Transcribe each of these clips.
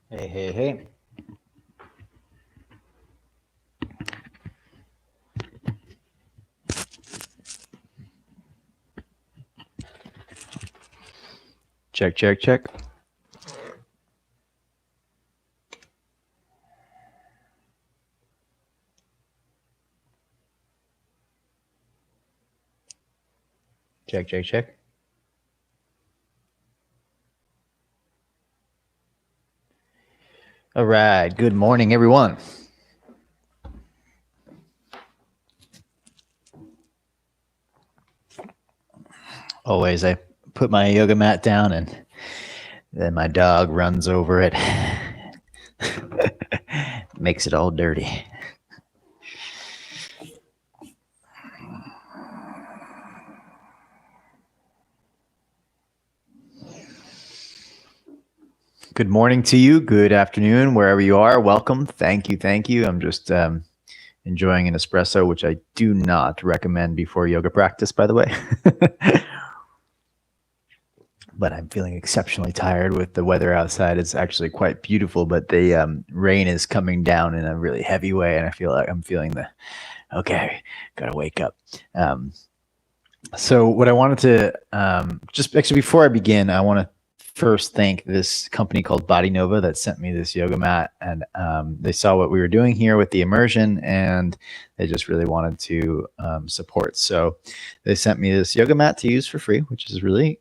Hey, hey, hey. Check, check, check. Check, check, check. All right. Good morning, everyone. Always, I put my yoga mat down and then my dog runs over it, makes it all dirty. Good morning to you. Good afternoon, wherever you are. Welcome. Thank you. Thank you. I'm just enjoying an espresso, which I do not recommend before yoga practice, by the way. But I'm feeling exceptionally tired with the weather outside. It's actually quite beautiful, but the rain is coming down in a really heavy way, and I feel like I'm feeling okay, gotta wake up. So what I wanted to just actually before I begin, I want to first thank this company called Body Nova that sent me this yoga mat, and they saw what we were doing here with the immersion, and they just really wanted to support. So they sent me this yoga mat to use for free, which is really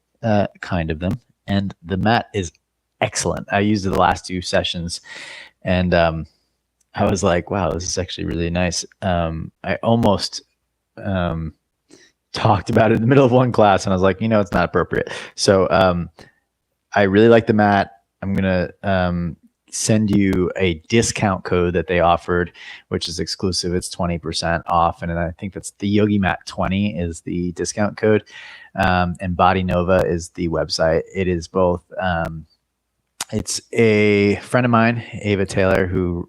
kind of them. And the mat is excellent. I used it the last two sessions, and I was like, wow, this is actually really nice. I almost talked about it in the middle of one class, and I was like, it's not appropriate. So I really like the mat. I'm going to send you a discount code that they offered, which is exclusive. It's 20% off. And I think that's the Yogi Mat 20 is the discount code. And Body Nova is the website. It is both. It's a friend of mine, Ava Taylor, who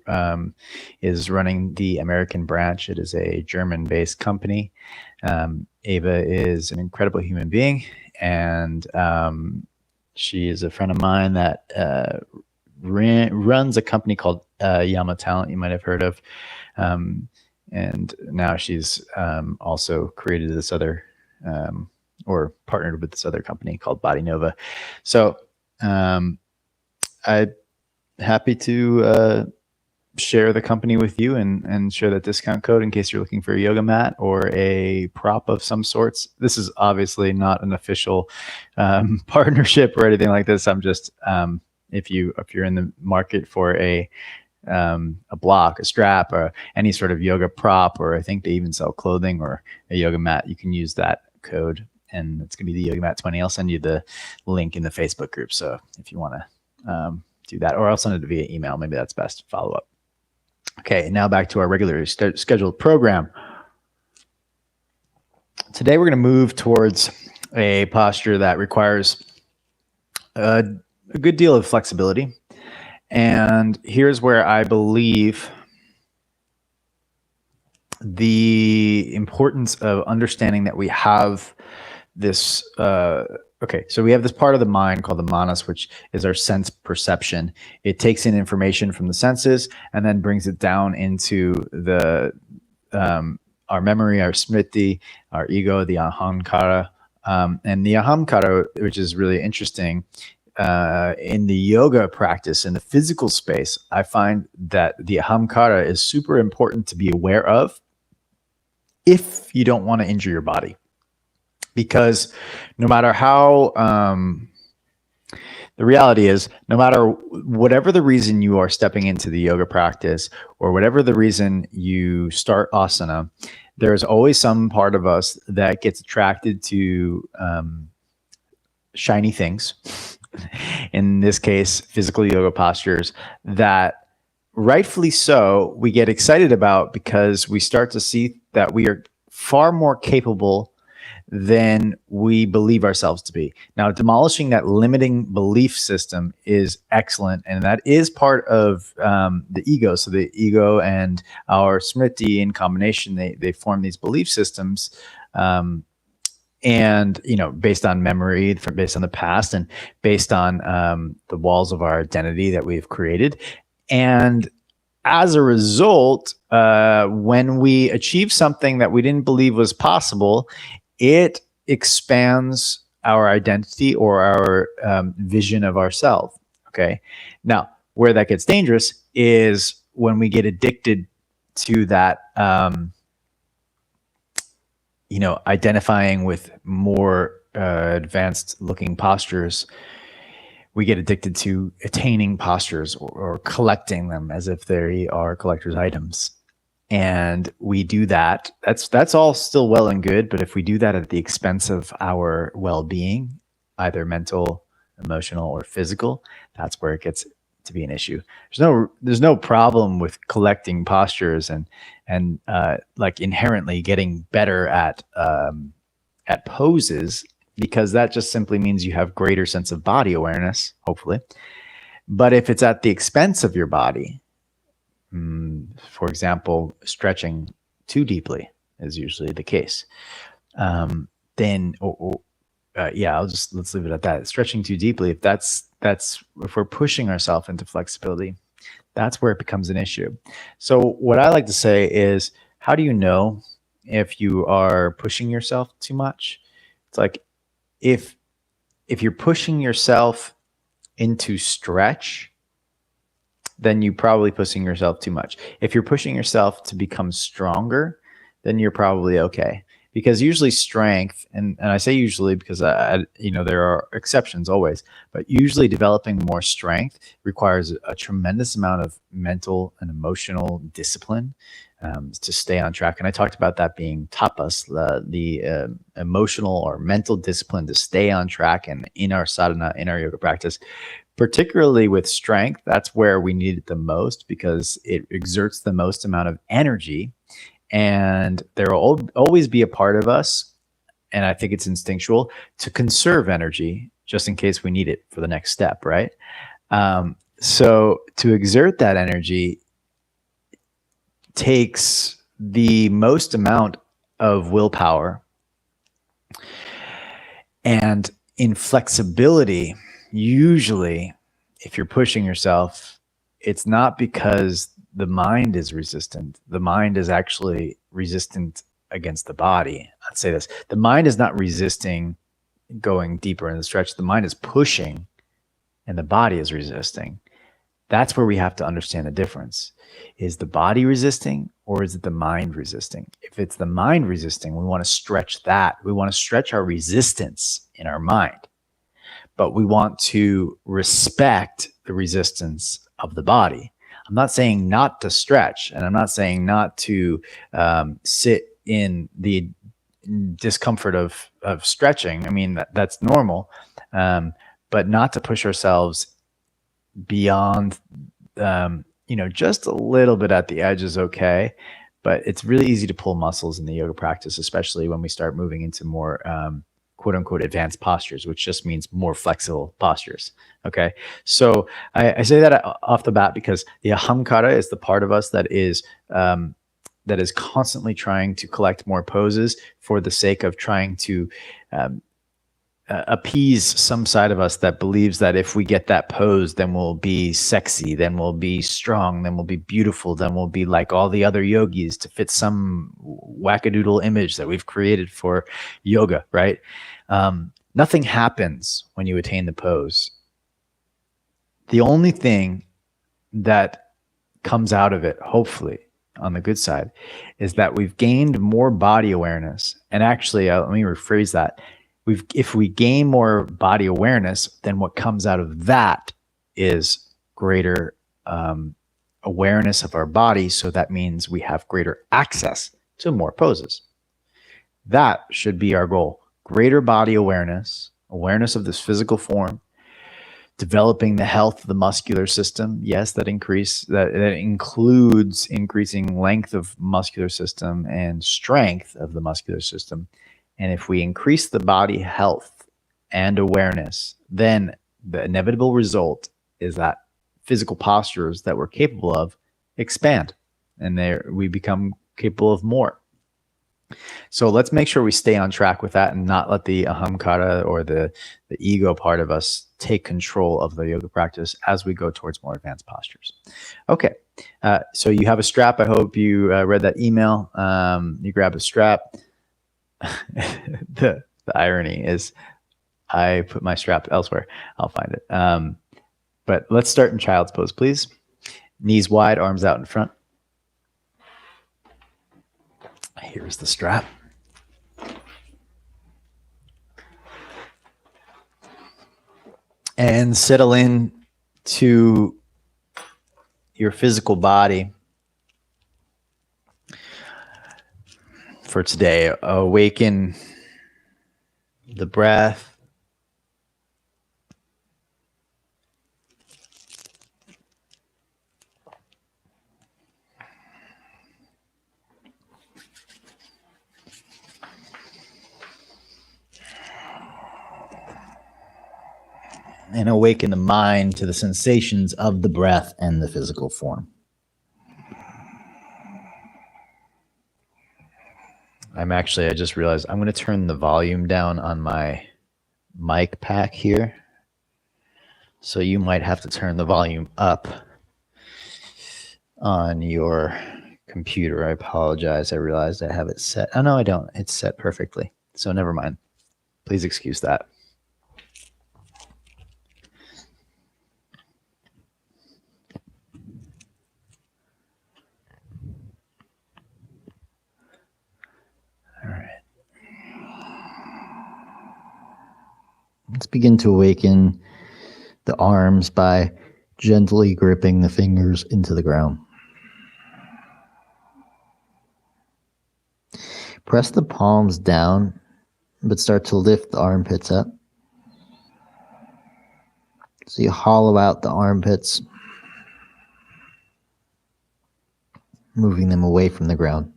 is running the American branch. It is a German-based company. Ava is an incredible human being, and she is a friend of mine that runs a company called Yama Talent, you might have heard of. And now she's also created this other or partnered with this other company called Body Nova. So I'm happy to share the company with you and share that discount code in case you're looking for a yoga mat or a prop of some sorts. This is obviously not an official partnership or anything like this. I'm just if you're in the market for a block, a strap, or any sort of yoga prop, or I think they even sell clothing or a yoga mat, you can use that code, and it's gonna be the Yoga Mat 20. I'll send you the link in the Facebook group. So if you want to do that, or I'll send it via email. Maybe that's best. Follow up. Okay, now back to our regularly scheduled program. Today we're going to move towards a posture that requires a good deal of flexibility. And here's where I believe the importance of understanding that we have this okay, so we have this part of the mind called the manas, which is our sense perception. It takes in information from the senses and then brings it down into the our memory, our smriti, our ego, the ahamkara. And the ahamkara, which is really interesting, in the yoga practice, in the physical space, I find that the ahamkara is super important to be aware of if you don't want to injure your body. Because no matter how, the reality is, no matter whatever the reason you are stepping into the yoga practice or whatever the reason you start asana, there's always some part of us that gets attracted to shiny things. In this case, physical yoga postures that rightfully so we get excited about because we start to see that we are far more capable than we believe ourselves to be. Now, demolishing that limiting belief system is excellent, and that is part of the ego. So the ego and our smriti in combination, they form these belief systems and based on memory, based on the past, and based on the walls of our identity that we've created. And as a result, when we achieve something that we didn't believe was possible, it expands our identity or our vision of ourselves. Okay. Now, where that gets dangerous is when we get addicted to that, identifying with more advanced looking postures. We get addicted to attaining postures or collecting them as if they are collector's items. And we do that. That's all still well and good. But if we do that at the expense of our well-being, either mental, emotional, or physical, that's where it gets to be an issue. There's no problem with collecting postures and like inherently getting better at poses, because that just simply means you have greater sense of body awareness, hopefully. But if it's at the expense of your body, for example, stretching too deeply is usually the case, then let's leave it at that. Stretching too deeply, if we're pushing ourselves into flexibility, that's where it becomes an issue. So what I like to say is, how do you know if you are pushing yourself too much? It's like, if you're pushing yourself into stretch, then you're probably pushing yourself too much. If you're pushing yourself to become stronger, then you're probably okay. Because usually strength, and I say usually because there are exceptions always, but usually developing more strength requires a tremendous amount of mental and emotional discipline to stay on track. And I talked about that being tapas, the emotional or mental discipline to stay on track and in our sadhana, in our yoga practice. Particularly with strength, that's where we need it the most, because it exerts the most amount of energy. And there will always be a part of us, and I think it's instinctual, to conserve energy just in case we need it for the next step, right? So to exert that energy takes the most amount of willpower. And in flexibility, usually, if you're pushing yourself, it's not because the mind is resistant. The mind is actually resistant against the body. I'd say this: the mind is not resisting going deeper in the stretch. The mind is pushing, and the body is resisting. That's where we have to understand the difference. Is the body resisting, or is it the mind resisting? If it's the mind resisting, we want to stretch that. We want to stretch our resistance in our mind. But we want to respect the resistance of the body. I'm not saying not to stretch, and I'm not saying not to sit in the discomfort of stretching. I mean, that's normal, but not to push ourselves beyond, just a little bit at the edge is okay. But it's really easy to pull muscles in the yoga practice, especially when we start moving into more quote unquote advanced postures, which just means more flexible postures. Okay. So I say that off the bat because the ahamkara is the part of us that is constantly trying to collect more poses for the sake of trying to appease some side of us that believes that if we get that pose, then we'll be sexy, then we'll be strong, then we'll be beautiful, then we'll be like all the other yogis to fit some wackadoodle image that we've created for yoga, right? Nothing happens when you attain the pose. The only thing that comes out of it, hopefully, on the good side, is that we've gained more body awareness. And actually, let me rephrase that. If we gain more body awareness, then what comes out of that is greater awareness of our body. So that means we have greater access to more poses. That should be our goal. Greater body awareness, awareness of this physical form, developing the health of the muscular system. Yes, that includes increasing length of muscular system and strength of the muscular system. And if we increase the body health and awareness, then the inevitable result is that physical postures that we're capable of expand, and we become capable of more. So let's make sure we stay on track with that and not let the ahamkara or the ego part of us take control of the yoga practice as we go towards more advanced postures. Okay, so you have a strap. I hope you read that email. You grab a strap. The irony is I put my strap elsewhere. I'll find it. But let's start in child's pose, please. Knees wide, arms out in front. Here's the strap. And settle in to your physical body for today. Awaken the breath. And awaken the mind to the sensations of the breath and the physical form. I just realized I'm going to turn the volume down on my mic pack here. So you might have to turn the volume up on your computer. I apologize. I realized I have it set. Oh, no, I don't. It's set perfectly. So never mind. Please excuse that. All right. Let's begin to awaken the arms by gently gripping the fingers into the ground. Press the palms down, but start to lift the armpits up. So you hollow out the armpits, moving them away from the ground.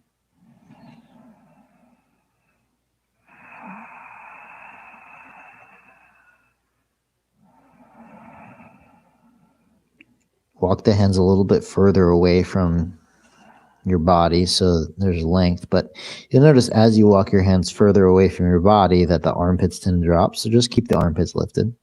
Walk the hands a little bit further away from your body so there's length, but you'll notice as you walk your hands further away from your body that the armpits tend to drop, so just keep the armpits lifted.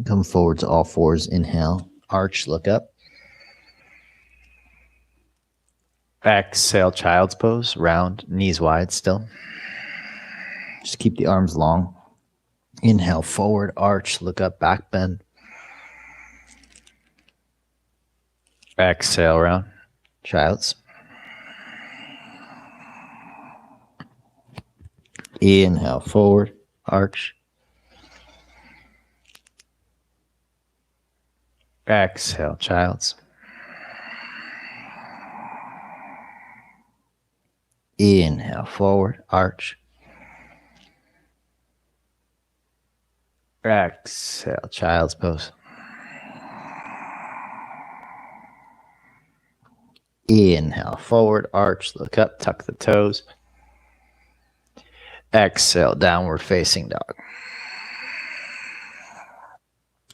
Come forward to all fours. Inhale, arch, look up. Exhale, child's pose, round, knees wide still. Just keep the arms long. Inhale, forward, arch, look up, back bend. Exhale, round, child's. Inhale, forward, arch. Exhale, child's. Inhale, forward, arch. Exhale, child's pose. Inhale, forward, arch, look up, tuck the toes. Exhale, downward facing dog.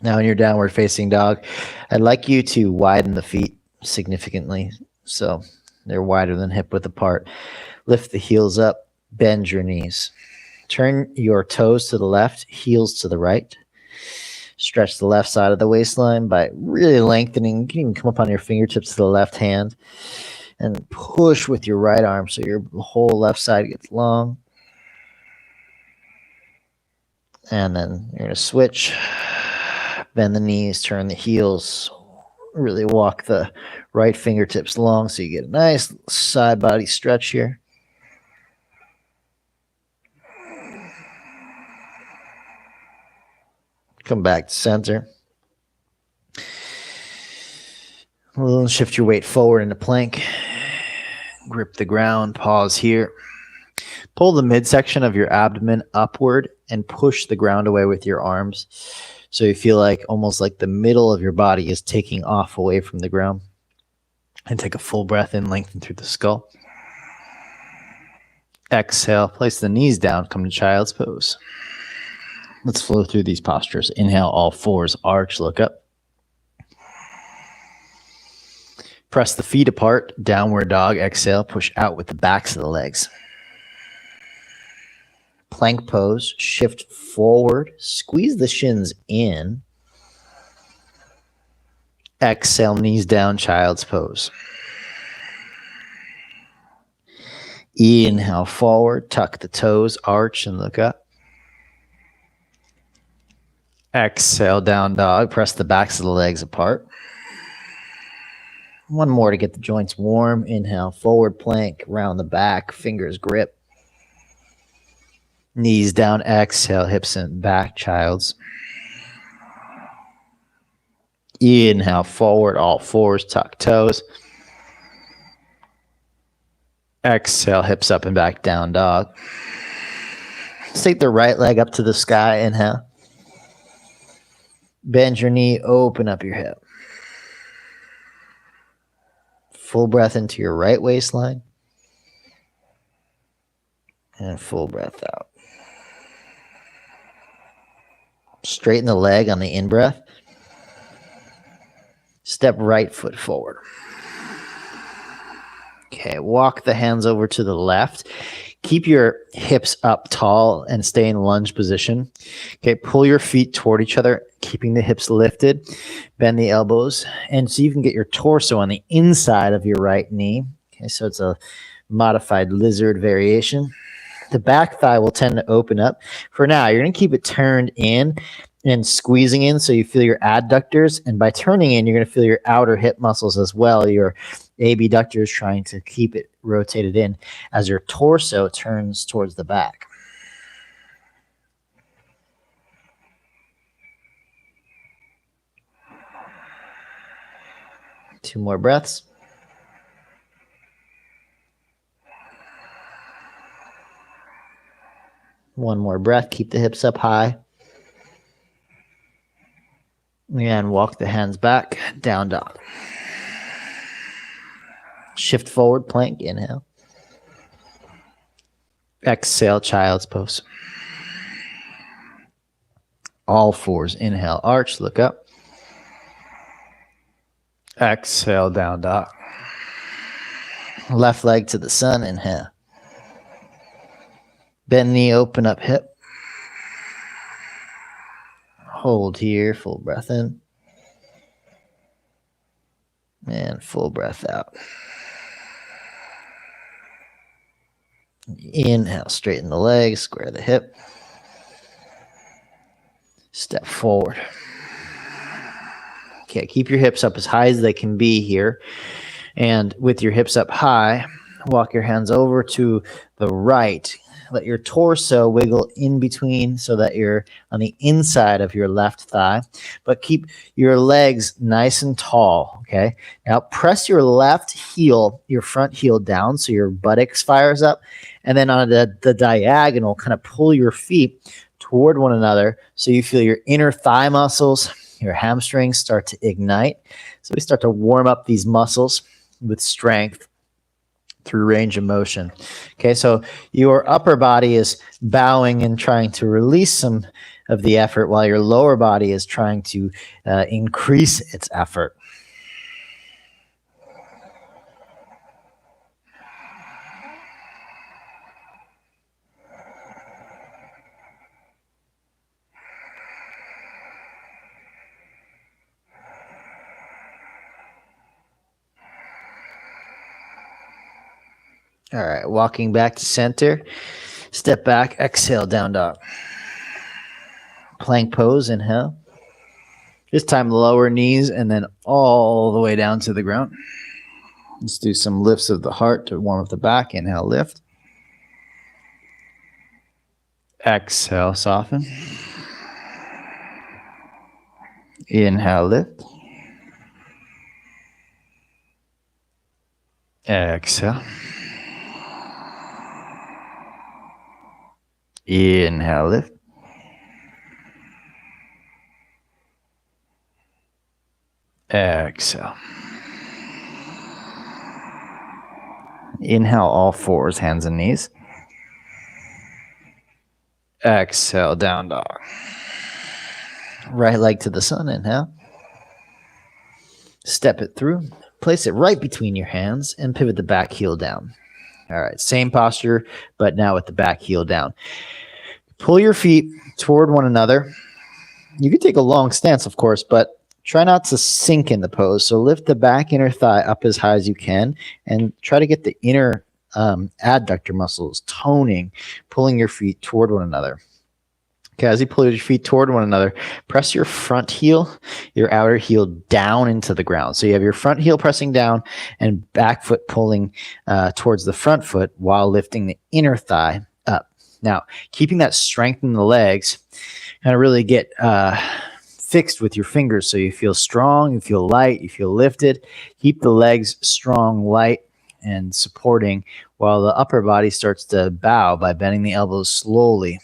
Now in your downward facing dog, I'd like you to widen the feet significantly so they're wider than hip width apart. Lift the heels up, bend your knees. Turn your toes to the left, heels to the right. Stretch the left side of the waistline by really lengthening. You can even come up on your fingertips to the left hand and push with your right arm so your whole left side gets long. And then you're going to switch. Bend the knees, turn the heels, really walk the right fingertips long so you get a nice side body stretch here. Come back to center. Shift your weight forward into plank. Grip the ground, pause here. Pull the midsection of your abdomen upward and push the ground away with your arms. So you feel like almost like the middle of your body is taking off away from the ground. And take a full breath in, lengthen through the skull. Exhale, place the knees down, come to child's pose. Let's flow through these postures. Inhale, all fours, arch, look up. Press the feet apart, downward dog. Exhale, push out with the backs of the legs. Plank pose, shift forward, squeeze the shins in. Exhale, knees down, child's pose. Inhale, forward, tuck the toes, arch, and look up. Exhale, down dog, press the backs of the legs apart. One more to get the joints warm. Inhale, forward plank, round the back, fingers grip. Knees down, exhale, hips and back, child's. Inhale, forward, all fours, tuck toes. Exhale, hips up and back, down dog. Let's take the right leg up to the sky. Inhale. Bend your knee, open up your hip. Full breath into your right waistline. And full breath out. Straighten the leg on the in-breath. Step right foot forward. Okay, walk the hands over to the left. Keep your hips up tall and stay in lunge position. Okay, pull your feet toward each other, keeping the hips lifted. Bend the elbows, and so you can get your torso on the inside of your right knee. Okay, so it's a modified lizard variation. The back thigh will tend to open up. For now, you're going to keep it turned in and squeezing in so you feel your adductors. And by turning in, you're going to feel your outer hip muscles as well. Your abductors trying to keep it rotated in as your torso turns towards the back. Two more breaths. One more breath. Keep the hips up high. And walk the hands back, down dog. Shift forward, plank, inhale. Exhale, child's pose. All fours, inhale, arch, look up. Exhale, down dog. Left leg to the sun, inhale. Bend knee, open up hip. Hold here, full breath in. And full breath out. Inhale, straighten the legs, square the hip. Step forward. Okay, keep your hips up as high as they can be here. And with your hips up high, walk your hands over to the right. Let your torso wiggle in between so that you're on the inside of your left thigh, but keep your legs nice and tall, okay? Now press your left heel, your front heel down so your buttocks fires up, and then on the diagonal, kind of pull your feet toward one another so you feel your inner thigh muscles, your hamstrings start to ignite. So we start to warm up these muscles with strength through range of motion. Okay, so your upper body is bowing and trying to release some of the effort while your lower body is trying to increase its effort. All right, walking back to center. Step back, exhale, down dog. Plank pose, inhale. This time lower knees and then all the way down to the ground. Let's do some lifts of the heart to warm up the back. Inhale, lift. Exhale, soften. Inhale, lift. Exhale. Inhale, lift. Exhale. Inhale, all fours, hands and knees. Exhale, down dog. Right leg to the sun, inhale. Step it through. Place it right between your hands and pivot the back heel down. All right, same posture, but now with the back heel down. Pull your feet toward one another. You can take a long stance, of course, but try not to sink in the pose. So lift the back inner thigh up as high as you can and try to get the inner adductor muscles toning, pulling your feet toward one another. Okay, as you pull your feet toward one another, press your front heel, your outer heel down into the ground. So you have your front heel pressing down and back foot pulling towards the front foot while lifting the inner thigh up. Now, keeping that strength in the legs, kind of really get fixed with your fingers so you feel strong, you feel light, you feel lifted. Keep the legs strong, light, and supporting while the upper body starts to bow by bending the elbows slowly.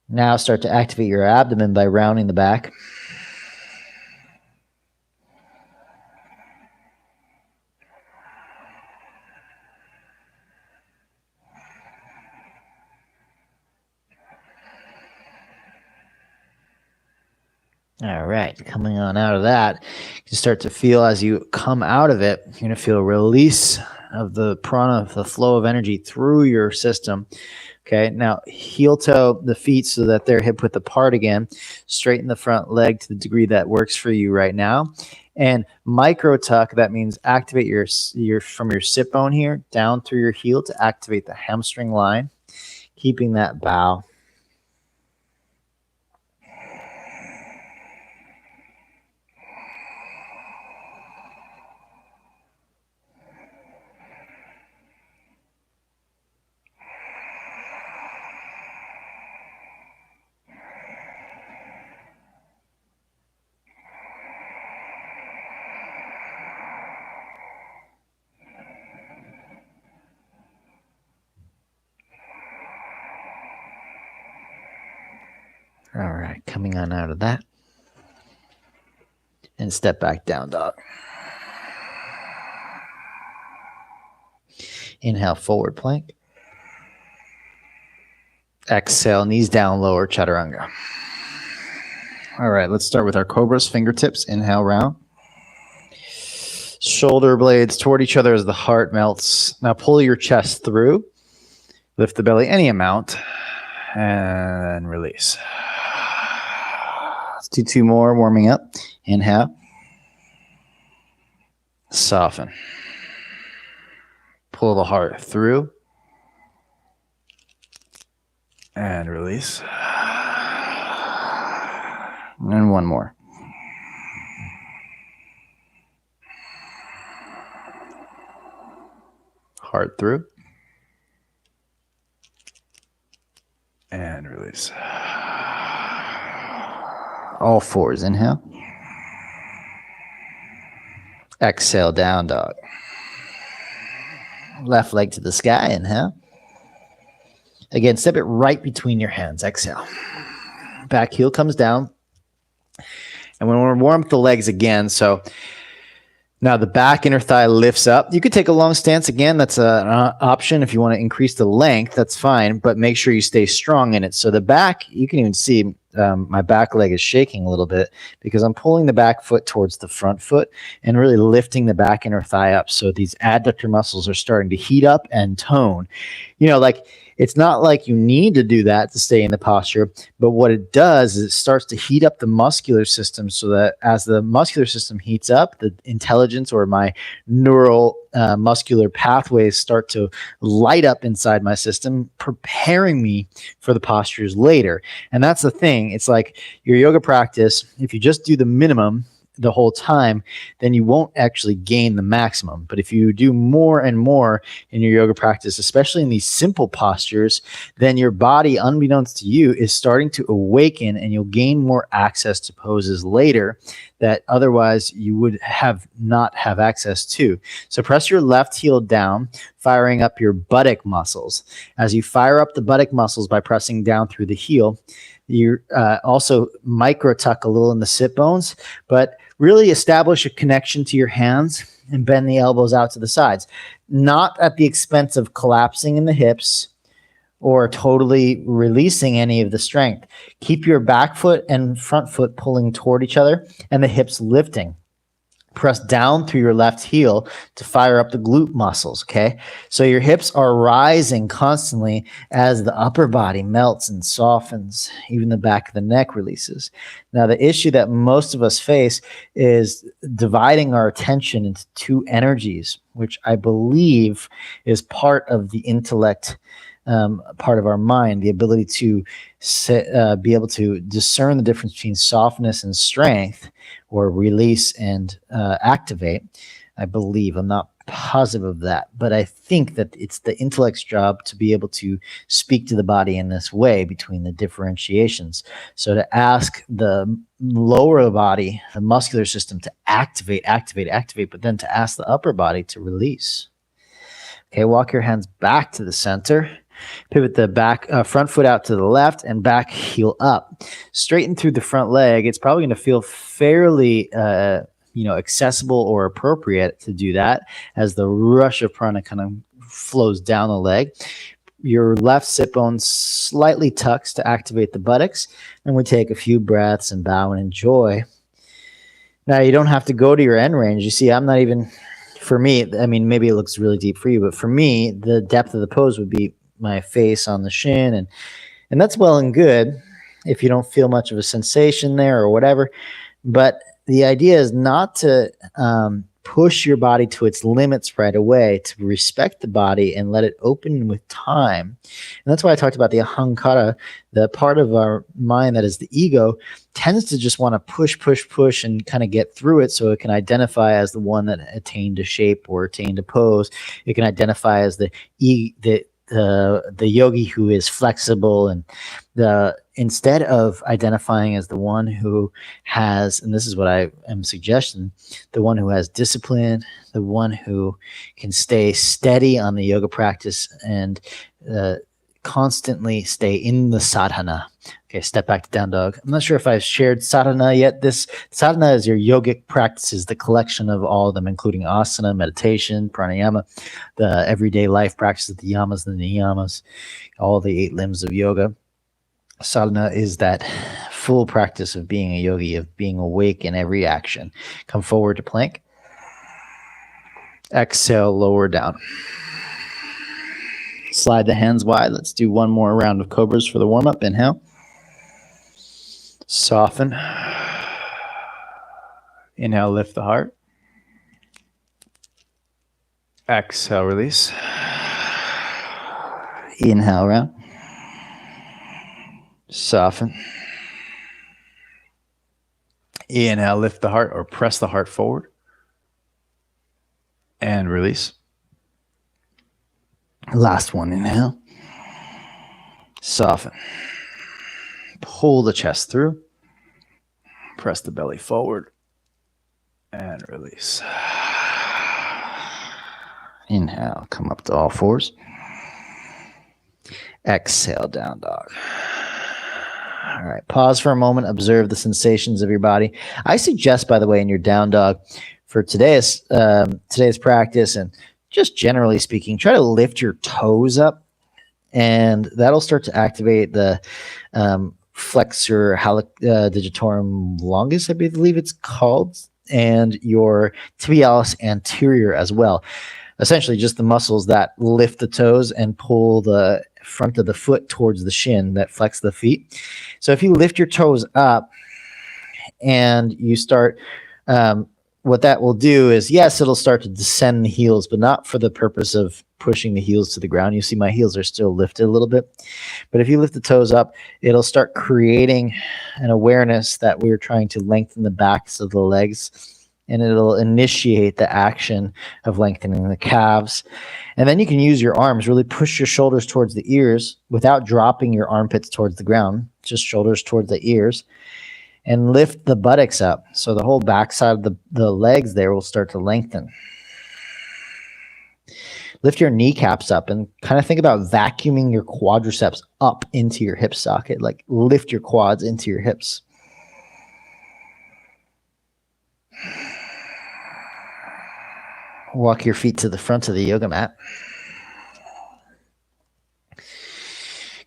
Now start to activate your abdomen by rounding the back. All right, coming on out of that, you start to feel as you come out of it, you're going to feel a release of the prana, the flow of energy through your system. Okay, now heel toe the feet so that they're hip width apart again. Straighten the front leg to the degree that works for you right now. And micro tuck, that means activate your from your sit bone here down through your heel to activate the hamstring line, keeping that bow. All right, coming on out of that. And step back down dog. Inhale, forward plank. Exhale, knees down, lower, chaturanga. All right, let's start with our cobras, fingertips. Inhale, round. Shoulder blades toward each other as the heart melts. Now pull your chest through. Lift the belly any amount. And release. Let's do two more, warming up. Inhale. Soften. Pull the heart through. And release. And one more. Heart through. And release. All fours. Inhale. Exhale, down dog. Left leg to the sky. Inhale. Again, step it right between your hands. Exhale. Back heel comes down. And when we're warm up the legs again, so now the back inner thigh lifts up. You could take a long stance again. That's an option. If you want to increase the length, that's fine. But make sure you stay strong in it. So the back, you can even see my back leg is shaking a little bit because I'm pulling the back foot towards the front foot and really lifting the back inner thigh up. So these adductor muscles are starting to heat up and tone. You know, like it's not like you need to do that to stay in the posture, but what it does is it starts to heat up the muscular system so that as the muscular system heats up, the intelligence or my neural muscular pathways start to light up inside my system, preparing me for the postures later. And that's the thing. It's like your yoga practice, if you just do the minimum the whole time, then you won't actually gain the maximum. But if you do more and more in your yoga practice, especially in these simple postures, then your body, unbeknownst to you, is starting to awaken and you'll gain more access to poses later that otherwise you would not have access to. So press your left heel down, firing up your buttock muscles. As you fire up the buttock muscles by pressing down through the heel, you also micro tuck a little in the sit bones, but Really establish a connection to your hands and bend the elbows out to the sides, not at the expense of collapsing in the hips or totally releasing any of the strength. Keep your back foot and front foot pulling toward each other and the hips lifting. Press down through your left heel to fire up the glute muscles, okay? So your hips are rising constantly as the upper body melts and softens, even the back of the neck releases. Now, the issue that most of us face is dividing our attention into two energies, which I believe is part of the intellect, part of our mind, the ability to be able to discern the difference between softness and strength, or release and activate. I believe, I'm not positive of that, but I think that it's the intellect's job to be able to speak to the body in this way between the differentiations. So to ask the lower body, the muscular system, to activate, but then to ask the upper body to release. Okay, walk your hands back to the center. Pivot the back front foot out to the left and back heel up. Straighten through the front leg. It's probably going to feel fairly accessible or appropriate to do that as the rush of prana kind of flows down the leg. Your left sit bone slightly tucks to activate the buttocks, and we take a few breaths and bow and enjoy. Now, you don't have to go to your end range. You see, I'm not even, for me, I mean, maybe it looks really deep for you, but for me, the depth of the pose would be my face on the shin, and that's well and good if you don't feel much of a sensation there or whatever. But the idea is not to push your body to its limits right away, to respect the body and let it open with time. And that's why I talked about the ahankara, the part of our mind that is the ego, tends to just want to push and kind of get through it so it can identify as the one that attained a shape or attained a pose. It can identify as the yogi who is flexible, and instead of identifying as the one who has, and this is what I am suggesting, the one who has discipline, the one who can stay steady on the yoga practice and constantly stay in the sadhana. Okay, step back to down dog. I'm not sure if I've shared sadhana yet. This sadhana is your yogic practices, the collection of all of them, including asana, meditation, pranayama, the everyday life practices, the yamas and the niyamas, all the 8 limbs of yoga. Sadhana is that full practice of being a yogi, of being awake in every action. Come forward to plank. Exhale, lower down. Slide the hands wide. Let's do one more round of cobras for the warm-up. Inhale. Soften. Inhale, lift the heart. Exhale, release. Inhale, round. Soften. Inhale, lift the heart or press the heart forward. And release. Last one, inhale. Soften. Pull the chest through. Press the belly forward. And release. Inhale, come up to all fours. Exhale, down dog. All right, pause for a moment. Observe the sensations of your body. I suggest, by the way, in your down dog, for today's practice, and just generally speaking, try to lift your toes up, and that'll start to activate the flexor digitorum longus, I believe it's called, and your tibialis anterior as well. Essentially, just the muscles that lift the toes and pull the front of the foot towards the shin that flex the feet. So if you lift your toes up and you start, what that will do is, yes, it'll start to descend the heels, but not for the purpose of pushing the heels to the ground. You see my heels are still lifted a little bit. But if you lift the toes up, it'll start creating an awareness that we're trying to lengthen the backs of the legs, and it'll initiate the action of lengthening the calves. And then you can use your arms, really push your shoulders towards the ears without dropping your armpits towards the ground, just shoulders towards the ears, and lift the buttocks up. So the whole backside of the legs there will start to lengthen. Lift your kneecaps up and kind of think about vacuuming your quadriceps up into your hip socket, like lift your quads into your hips. Walk your feet to the front of the yoga mat.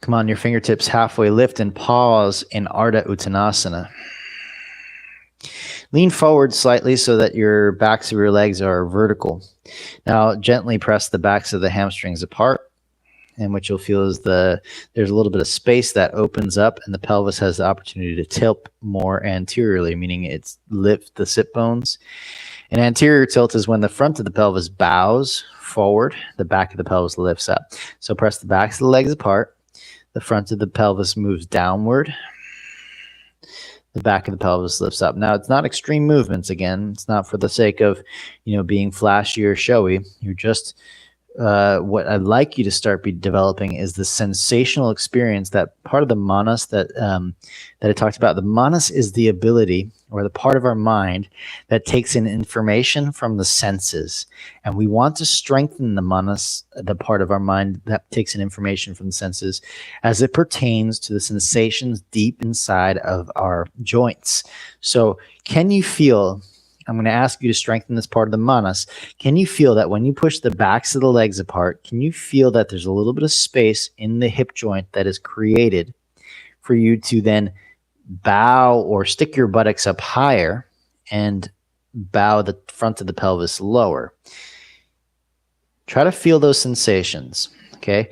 Come on your fingertips, halfway lift and pause in Ardha Uttanasana. Lean forward slightly so that your backs of your legs are vertical. Now gently press the backs of the hamstrings apart, and what you'll feel is there's a little bit of space that opens up, and the pelvis has the opportunity to tilt more anteriorly, meaning it's lift the sit bones. An anterior tilt is when the front of the pelvis bows forward, the back of the pelvis lifts up. So press the backs of the legs apart. The front of the pelvis moves downward. The back of the pelvis lifts up. Now, it's not extreme movements again. It's not for the sake of, being flashy or showy. You're just, what I'd like you to start developing is the sensational experience, that part of the manas that I talked about. The manas is the ability, or the part of our mind that takes in information from the senses. And we want to strengthen the manas, the part of our mind that takes in information from the senses, as it pertains to the sensations deep inside of our joints. So can you feel, I'm going to ask you to strengthen this part of the manas. Can you feel that when you push the backs of the legs apart, can you feel that there's a little bit of space in the hip joint that is created for you to then bow or stick your buttocks up higher and bow the front of the pelvis lower? Try to feel those sensations, okay?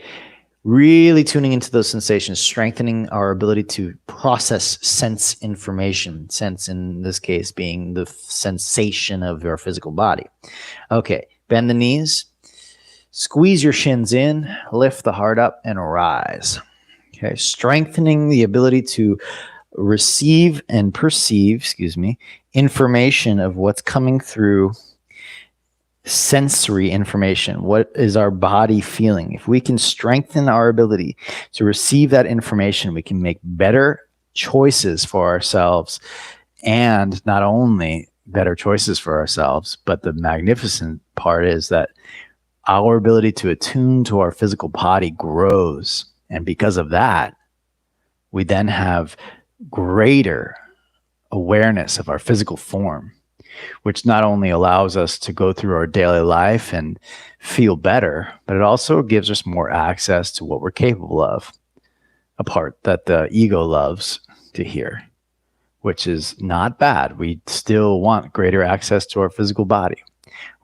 Really tuning into those sensations, strengthening our ability to process sense information. Sense in this case being the sensation of your physical body. Okay, bend the knees, squeeze your shins in, lift the heart up, and rise. Okay, strengthening the ability to receive and perceive, information of what's coming through, sensory information. What is our body feeling? If we can strengthen our ability to receive that information, we can make better choices for ourselves, and not only better choices for ourselves, but the magnificent part is that our ability to attune to our physical body grows. And because of that, we then have greater awareness of our physical form, which not only allows us to go through our daily life and feel better, but it also gives us more access to what we're capable of, a part that the ego loves to hear, which is not bad. We still want greater access to our physical body.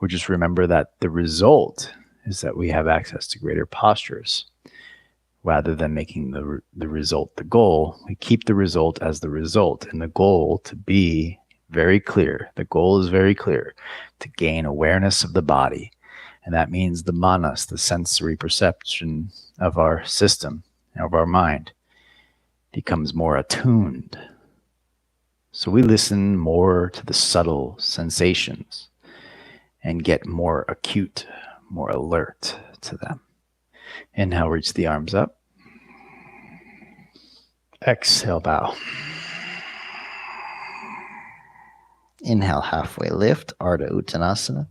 We just remember that the result is that we have access to greater postures. Rather than making the result the goal, we keep the result as the result, and the goal to be very clear. The goal is very clear, to gain awareness of the body. And that means the manas, the sensory perception of our system, of our mind, becomes more attuned. So we listen more to the subtle sensations and get more acute, more alert to them. Inhale, reach the arms up. Exhale, bow. Inhale, halfway lift, Ardha Uttanasana.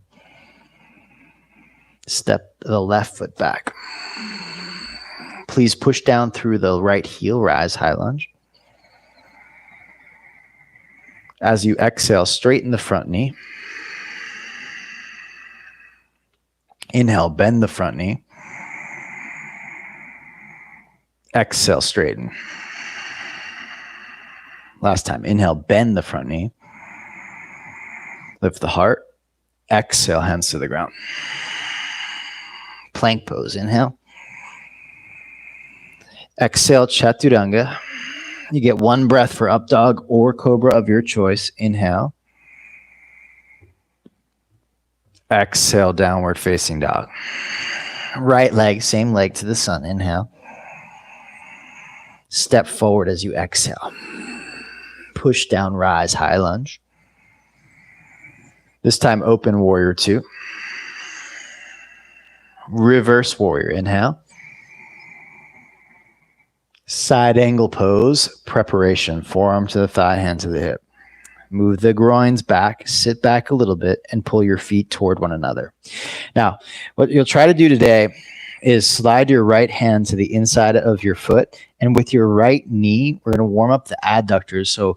Step the left foot back. Please push down through the right heel, rise, high lunge. As you exhale, straighten the front knee. Inhale, bend the front knee. Exhale, straighten. Last time, inhale, bend the front knee. Lift the heart. Exhale, hands to the ground. Plank pose, inhale. Exhale, Chaturanga. You get one breath for up dog or cobra of your choice. Inhale. Exhale, downward facing dog. Right leg, same leg to the sun. Inhale. Step forward as you exhale. Push down, rise, high lunge. This time, open warrior 2. Reverse warrior, inhale. Side angle pose, preparation, forearm to the thigh, hand to the hip. Move the groins back, sit back a little bit, and pull your feet toward one another. Now, what you'll try to do today is slide your right hand to the inside of your foot, and with your right knee, we're going to warm up the adductors. So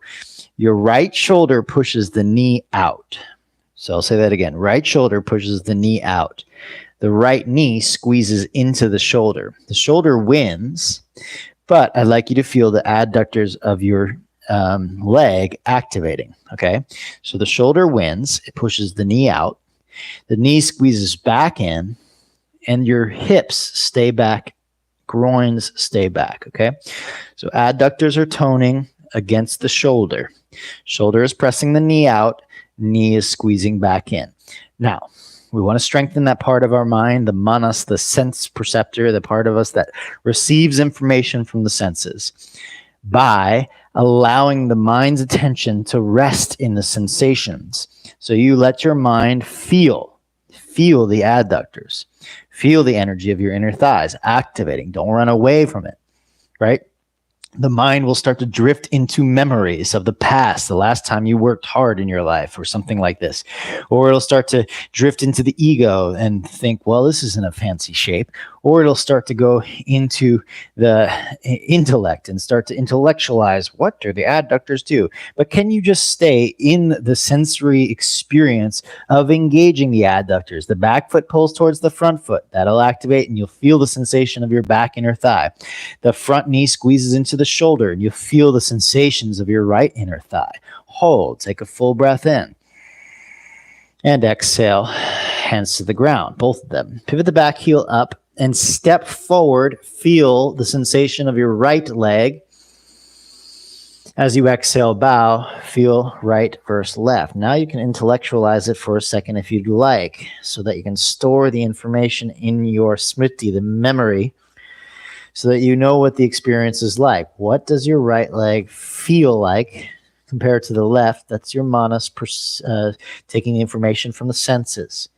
your right shoulder pushes the knee out. So I'll say that again. Right shoulder pushes the knee out. The right knee squeezes into the shoulder. The shoulder wins, but I'd like you to feel the adductors of your leg activating. Okay. So the shoulder wins. It pushes the knee out. The knee squeezes back in, and your hips stay back. Groins stay back. Okay. So adductors are toning against the shoulder. Shoulder is pressing the knee out. Knee is squeezing back in. Now, we want to strengthen that part of our mind, the manas, the sense perceptor, the part of us that receives information from the senses, by allowing the mind's attention to rest in the sensations. So you let your mind feel the adductors, feel the energy of your inner thighs activating. Don't run away from it, right? The mind will start to drift into memories of the past, the last time you worked hard in your life or something like this. Or it'll start to drift into the ego and think, well, this isn't a fancy shape. Or it'll start to go into the intellect and start to intellectualize, what do the adductors do? But can you just stay in the sensory experience of engaging the adductors? The back foot pulls towards the front foot. That'll activate and you'll feel the sensation of your back inner thigh. The front knee squeezes into the shoulder and you'll feel the sensations of your right inner thigh. Hold, take a full breath in. And exhale, hands to the ground, both of them. Pivot the back heel up and step forward. Feel the sensation of your right leg. As you exhale, bow, feel right versus left. Now you can intellectualize it for a second if you'd like, so that you can store the information in your smriti, the memory, so that you know what the experience is like. What does your right leg feel like compared to the left? That's your manas taking the information from the senses.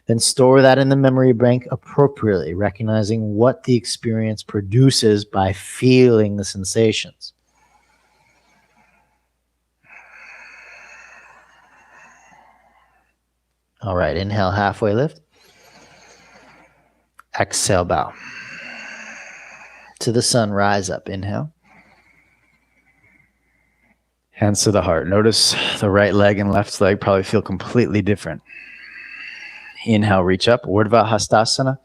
Then store that in the memory bank appropriately, recognizing what the experience produces by feeling the sensations. All right, inhale, halfway lift. Exhale, bow. To the sun, rise up. Inhale. Hands to the heart. Notice the right leg and left leg probably feel completely different. Inhale, reach up. Urdhva Hastasana.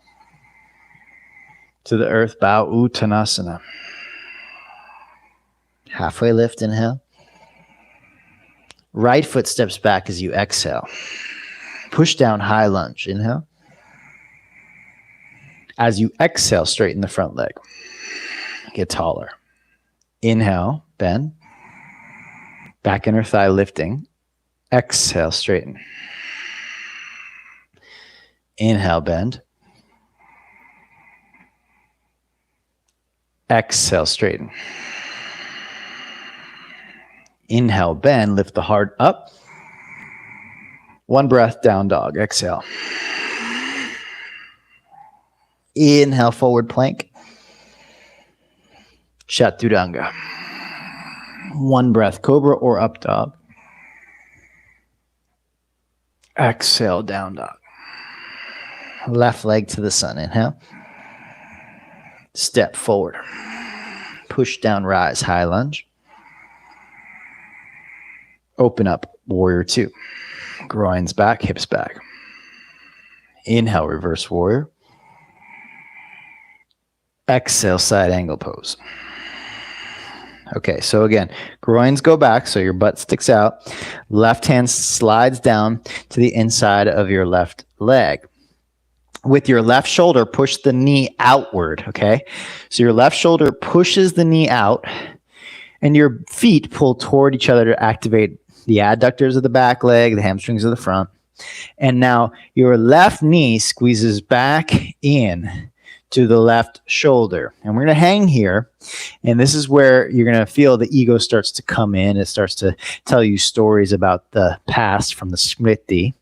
To the earth, bow, Uttanasana. Halfway lift, inhale. Right foot steps back as you exhale. Push down, high lunge. Inhale. As you exhale, straighten the front leg. Get taller. Inhale, bend. Back inner thigh lifting. Exhale, straighten. Inhale, bend. Exhale, straighten. Inhale, bend, lift the heart up. One breath, down dog. Exhale. Inhale, forward plank. Chaturanga. One breath, cobra or up dog. Exhale, down dog. Left leg to the sun. Inhale. Step forward. Push down, rise, high lunge. Open up, warrior two. Groins back, hips back. Inhale, reverse warrior. Exhale, side angle pose. Okay, so again, groins go back, so your butt sticks out. Left hand slides down to the inside of your left leg. With your left shoulder, push the knee outward, okay? So your left shoulder pushes the knee out, and your feet pull toward each other to activate the adductors of the back leg, the hamstrings of the front. And now your left knee squeezes back in to the left shoulder. And we're going to hang here. And this is where you're going to feel the ego starts to come in. It starts to tell you stories about the past from the smriti,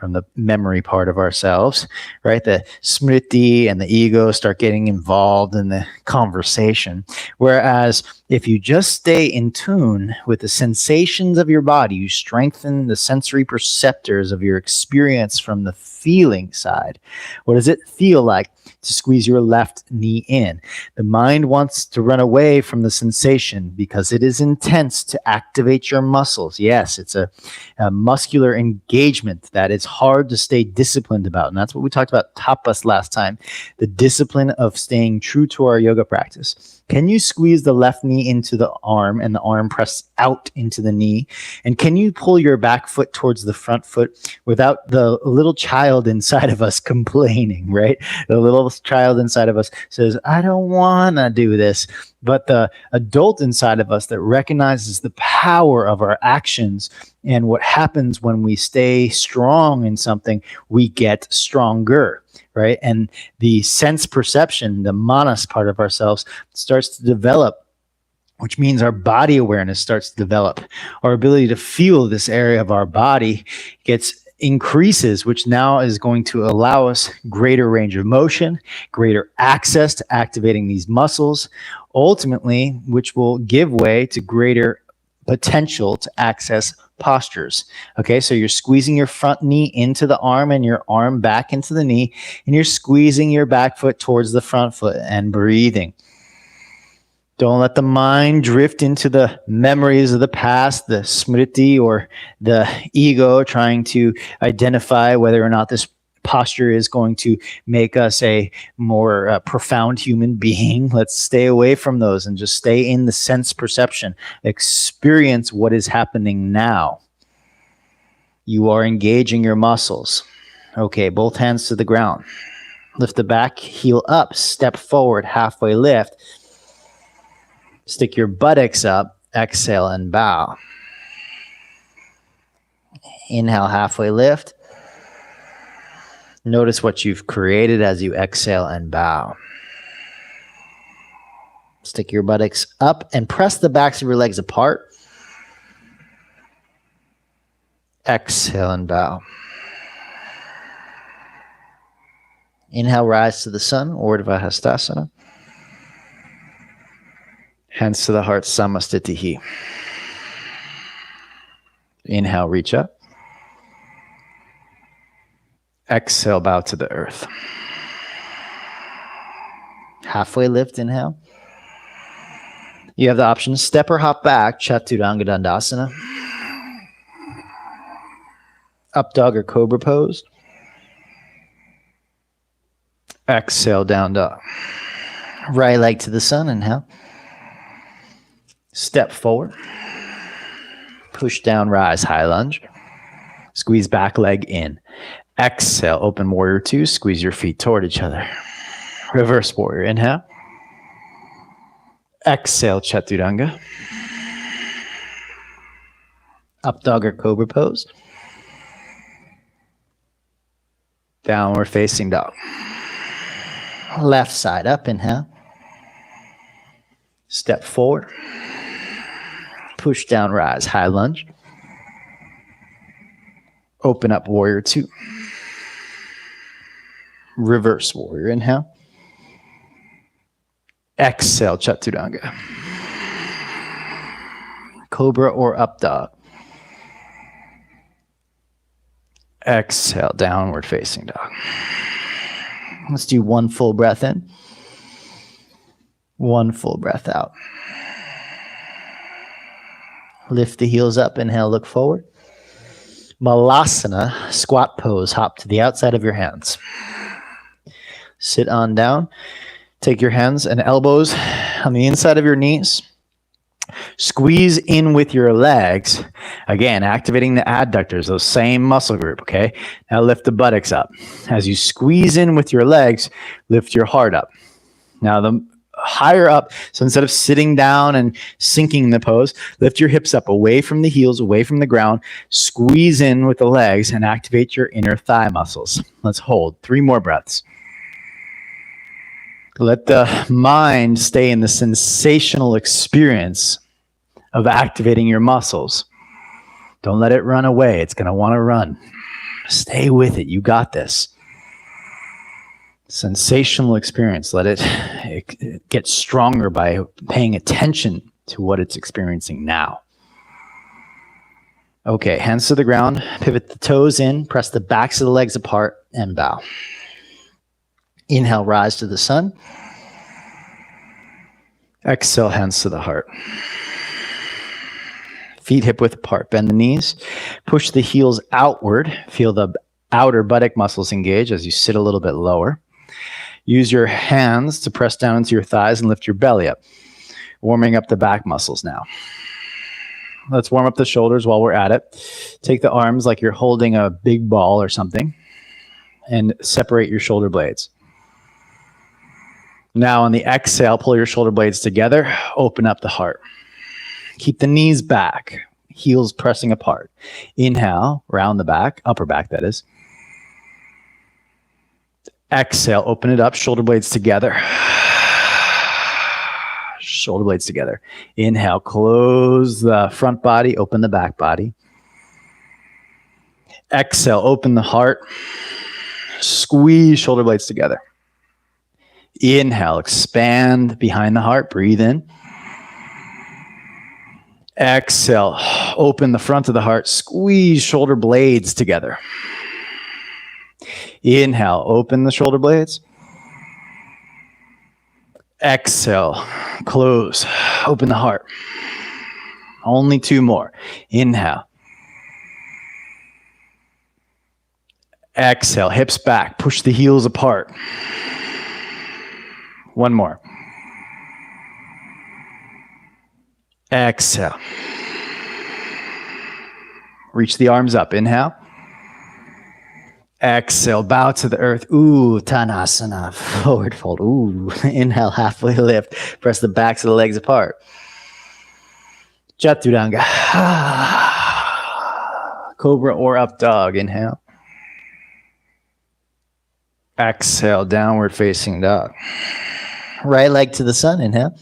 from the memory part of ourselves, right? The smriti and the ego start getting involved in the conversation. Whereas if you just stay in tune with the sensations of your body, you strengthen the sensory perceptors of your experience from the feeling side. What does it feel like to squeeze your left knee in? The mind wants to run away from the sensation because it is intense to activate your muscles. Yes, it's a muscular engagement that is hard to stay disciplined about. And that's what we talked about tapas last time, the discipline of staying true to our yoga practice. Can you squeeze the left knee into the arm and the arm press out into the knee? And can you pull your back foot towards the front foot without the little child inside of us complaining, right? The little child inside of us says, I don't want to do this. But the adult inside of us that recognizes the power of our actions and what happens when we stay strong in something, we get stronger, right? And the sense perception, the manas part of ourselves starts to develop, which means our body awareness starts to develop. Our ability to feel this area of our body increases, which now is going to allow us greater range of motion, greater access to activating these muscles, ultimately, which will give way to greater potential to access postures. Okay, so you're squeezing your front knee into the arm and your arm back into the knee, and you're squeezing your back foot towards the front foot and breathing. Don't let the mind drift into the memories of the past, the smriti or the ego trying to identify whether or not this posture is going to make us a more profound human being. Let's stay away from those and just stay in the sense perception. Experience what is happening now. You are engaging your muscles. Okay, both hands to the ground. Lift the back heel up, step forward, halfway lift. Stick your buttocks up, exhale and bow. Inhale, halfway lift. Notice what you've created as you exhale and bow. Stick your buttocks up and press the backs of your legs apart. Exhale and bow. Inhale, rise to the sun, Urdhva Hastasana. Hands to the heart, Samastitihi. Inhale, reach up. Exhale, bow to the earth. Halfway lift, inhale. You have the option to step or hop back, Chaturanga Dandasana. Up dog or cobra pose. Exhale, down dog. Right leg to the sun, inhale. Step forward. Push down, rise, high lunge. Squeeze back leg in. Exhale, open warrior two. Squeeze your feet toward each other. Reverse warrior, inhale. Exhale, Chaturanga. Up dog or cobra pose. Downward facing dog. Left side up, inhale. Step forward. Push down, rise, high lunge. Open up warrior two. Reverse warrior, inhale. Exhale, Chaturanga. Cobra or up dog. Exhale, downward facing dog. Let's do one full breath in. One full breath out. Lift the heels up, inhale, look forward. Malasana, squat pose, hop to the outside of your hands. Sit on down. Take your hands and elbows on the inside of your knees. Squeeze in with your legs. Again, activating the adductors, those same muscle group, okay? Now lift the buttocks up. As you squeeze in with your legs, lift your heart up. Now the higher up, so instead of sitting down and sinking in the pose, lift your hips up away from the heels, away from the ground. Squeeze in with the legs and activate your inner thigh muscles. Let's hold 3 more breaths. Let the mind stay in the sensational experience of activating your muscles. Don't let it run away. It's going to want to run. Stay with it. You got this. Sensational experience. Let it get stronger by paying attention to what it's experiencing now. Okay, hands to the ground, pivot the toes in, press the backs of the legs apart, and bow. Inhale, rise to the sun. Exhale, hands to the heart. Feet hip width apart. Bend the knees. Push the heels outward. Feel the outer buttock muscles engage as you sit a little bit lower. Use your hands to press down into your thighs and lift your belly up. Warming up the back muscles now. Let's warm up the shoulders while we're at it. Take the arms like you're holding a big ball or something and separate your shoulder blades. Now on the exhale, pull your shoulder blades together. Open up the heart. Keep the knees back, heels pressing apart. Inhale, round the back, upper back that is. Exhale, open it up, shoulder blades together. Shoulder blades together. Inhale, close the front body, open the back body. Exhale, open the heart. Squeeze shoulder blades together. Inhale, expand behind the heart, breathe in. Exhale, open the front of the heart, squeeze shoulder blades together. Inhale, open the shoulder blades. Exhale, close, open the heart. Only two more. Inhale. Exhale, hips back, push the heels apart. One more. Exhale. Reach the arms up. Inhale. Exhale. Bow to the earth. Ooh, Tanasana. Forward fold. Ooh. Inhale. Halfway lift. Press the backs of the legs apart. Chaturanga. Cobra or up dog. Inhale. Exhale. Downward facing dog. Right leg to the sun. Inhale.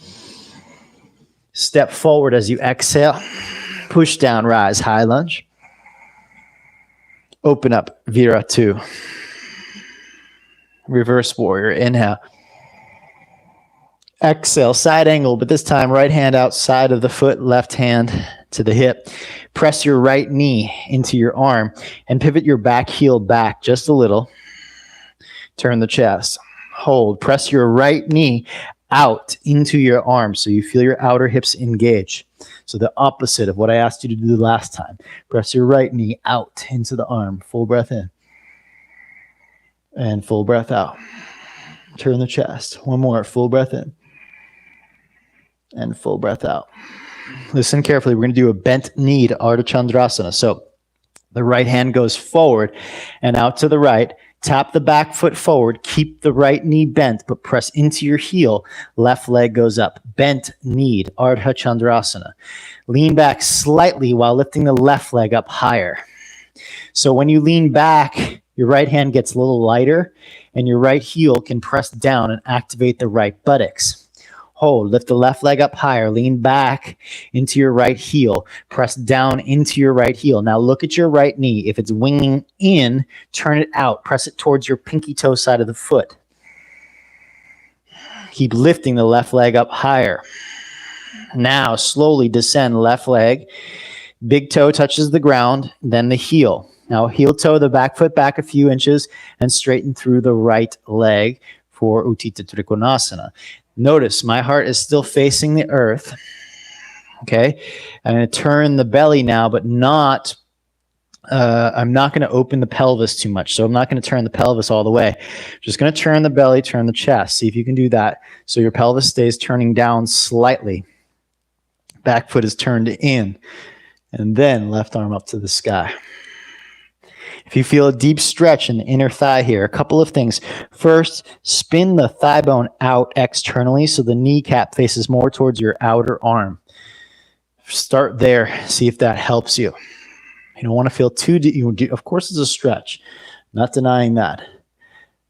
Step forward as you exhale. Push down, rise, high lunge. Open up, Viratu. Reverse warrior, inhale. Exhale, side angle, but this time right hand outside of the foot, left hand to the hip. Press your right knee into your arm and pivot your back heel back just a little. Turn the chest. Hold. Press your right knee out into your arm so you feel your outer hips engage. So the opposite of what I asked you to do last time. Press your right knee out into the arm. Full breath in. And full breath out. Turn the chest. One more. Full breath in. And full breath out. Listen carefully. We're going to do a bent knee to Ardha Chandrasana. So the right hand goes forward and out to the right. Tap the back foot forward. Keep the right knee bent, but press into your heel. Left leg goes up. Bent knee, Ardha Chandrasana. Lean back slightly while lifting the left leg up higher. So when you lean back, your right hand gets a little lighter, and your right heel can press down and activate the right buttocks. Hold, lift the left leg up higher, lean back into your right heel, press down into your right heel. Now look at your right knee. If it's winging in, turn it out, press it towards your pinky toe side of the foot. Keep lifting the left leg up higher. Now slowly descend left leg, big toe touches the ground, then the heel. Now heel toe the back foot back a few inches and straighten through the right leg for Utthita Trikonasana. Notice my heart is still facing the earth. Okay. I'm going to turn the belly now, but not, I'm not going to open the pelvis too much. So I'm not going to turn the pelvis all the way. Just going to turn the belly, turn the chest. See if you can do that. So your pelvis stays turning down slightly. Back foot is turned in. And then left arm up to the sky. If you feel a deep stretch in the inner thigh here, a couple of things. First, spin the thigh bone out externally so the kneecap faces more towards your outer arm. Start there. See if that helps you. You don't want to feel too deep. Of course, it's a stretch. Not denying that.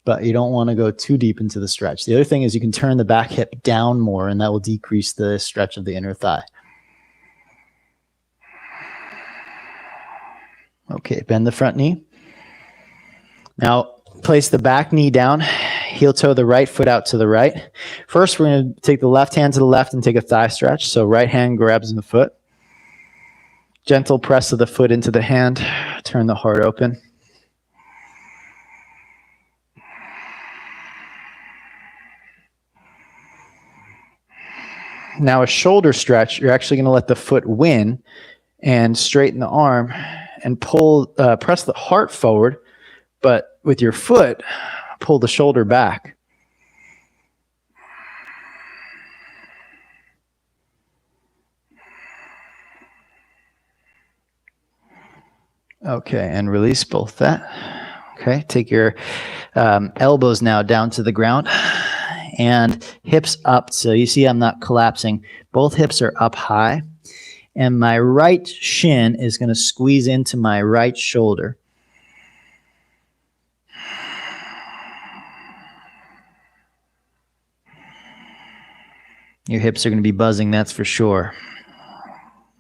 But you don't want to go too deep into the stretch. The other thing is you can turn the back hip down more, and that will decrease the stretch of the inner thigh. Okay, bend the front knee. Now, place the back knee down, heel toe the right foot out to the right. First, we're going to take the left hand to the left and take a thigh stretch. So right hand grabs the foot. Gentle press of the foot into the hand. Turn the heart open. Now a shoulder stretch, you're actually going to let the foot win and straighten the arm and pull, press the heart forward, but with your foot, pull the shoulder back. Okay, and release both that. Okay, take your elbows now down to the ground and hips up. So you see I'm not collapsing. Both hips are up high. And my right shin is going to squeeze into my right shoulder. Your hips are going to be buzzing, that's for sure.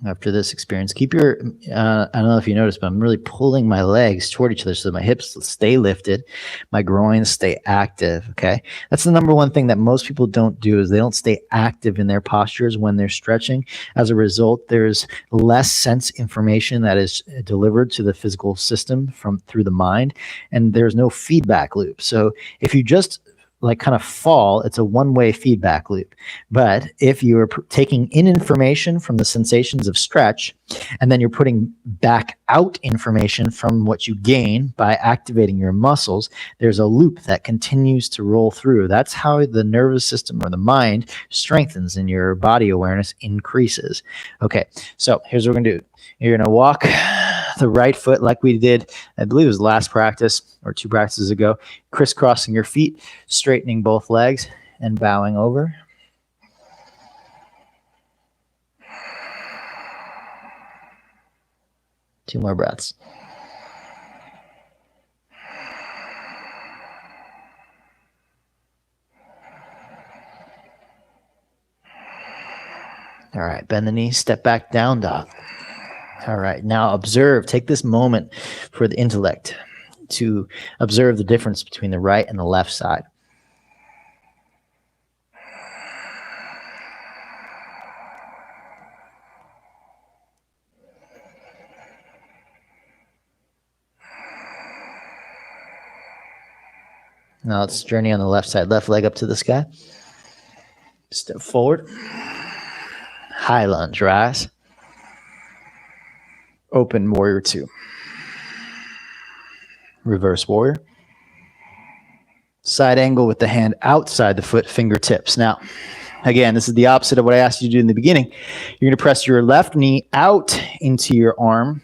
After this experience, keep your, I don't know if you noticed, but I'm really pulling my legs toward each other so my hips stay lifted, my groins stay active, okay? That's the number one thing that most people don't do is they don't stay active in their postures when they're stretching. As a result, there's less sense information that is delivered to the physical system through the mind, and there's no feedback loop. So if you just like kind of fall, it's a one-way feedback loop. But if you're taking in information from the sensations of stretch, and then you're putting back out information from what you gain by activating your muscles, there's a loop that continues to roll through. That's how the nervous system or the mind strengthens and your body awareness increases. Okay, so here's what we're gonna do. You're gonna walk the right foot like we did, I believe it was last practice or 2 practices ago, crisscrossing your feet, straightening both legs and bowing over. Two more breaths. All right, bend the knees, step back, down dog. All right, now observe, take this moment for the intellect to observe the difference between the right and the left side. Now let's journey on the left side, left leg up to the sky. Step forward. High lunge, rise. Open warrior 2. Reverse warrior. Side angle with the hand outside the foot, fingertips. Now, again, this is the opposite of what I asked you to do in the beginning. You're going to press your left knee out into your arm,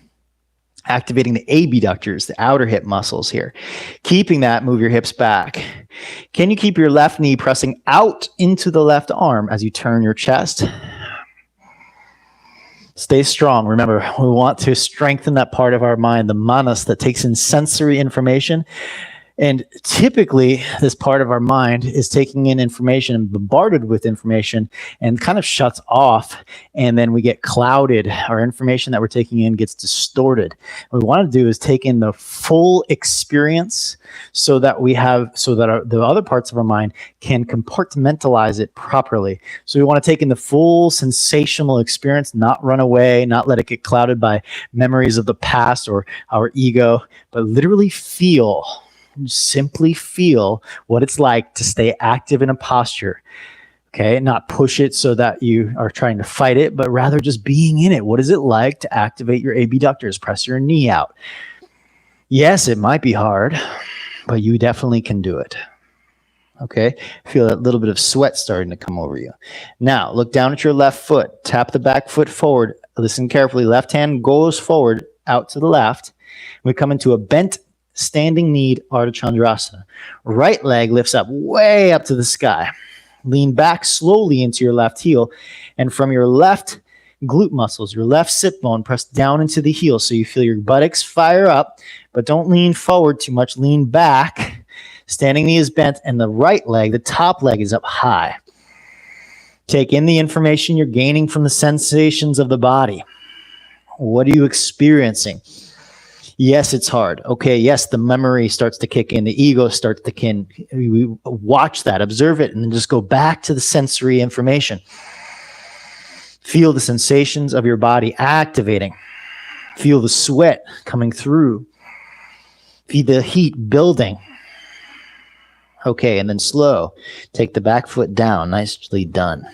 activating the abductors, the outer hip muscles here. Keeping that, move your hips back. Can you keep your left knee pressing out into the left arm as you turn your chest? Stay strong. Remember, we want to strengthen that part of our mind, the manas that takes in sensory information. And typically, this part of our mind is taking in information and bombarded with information and kind of shuts off. And then we get clouded. Our information that we're taking in gets distorted. What we want to do is take in the full experience so that the other parts of our mind can compartmentalize it properly. So we want to take in the full sensational experience, not run away, not let it get clouded by memories of the past or our ego, but literally feel. Simply feel what it's like to stay active in a posture, okay? Not push it so that you are trying to fight it, but rather just being in it. What is it like to activate your abductors? Press your knee out. Yes, it might be hard, but you definitely can do it, okay? Feel a little bit of sweat starting to come over you. Now, look down at your left foot. Tap the back foot forward. Listen carefully. Left hand goes forward out to the left. We come into a bent standing knee, Ardha Chandrasana. Right leg lifts up way up to the sky. Lean back slowly into your left heel. And from your left glute muscles, your left sit bone, press down into the heel so you feel your buttocks fire up, but don't lean forward too much. Lean back. Standing knee is bent, and the right leg, the top leg, is up high. Take in the information you're gaining from the sensations of the body. What are you experiencing? Yes, it's hard. Okay, yes, the memory starts to kick in, the ego starts to kick in. We watch that, observe it, and then just go back to the sensory information. Feel the sensations of your body activating. Feel the sweat coming through. Feel the heat building. Okay, and then slow. Take the back foot down. Nicely done.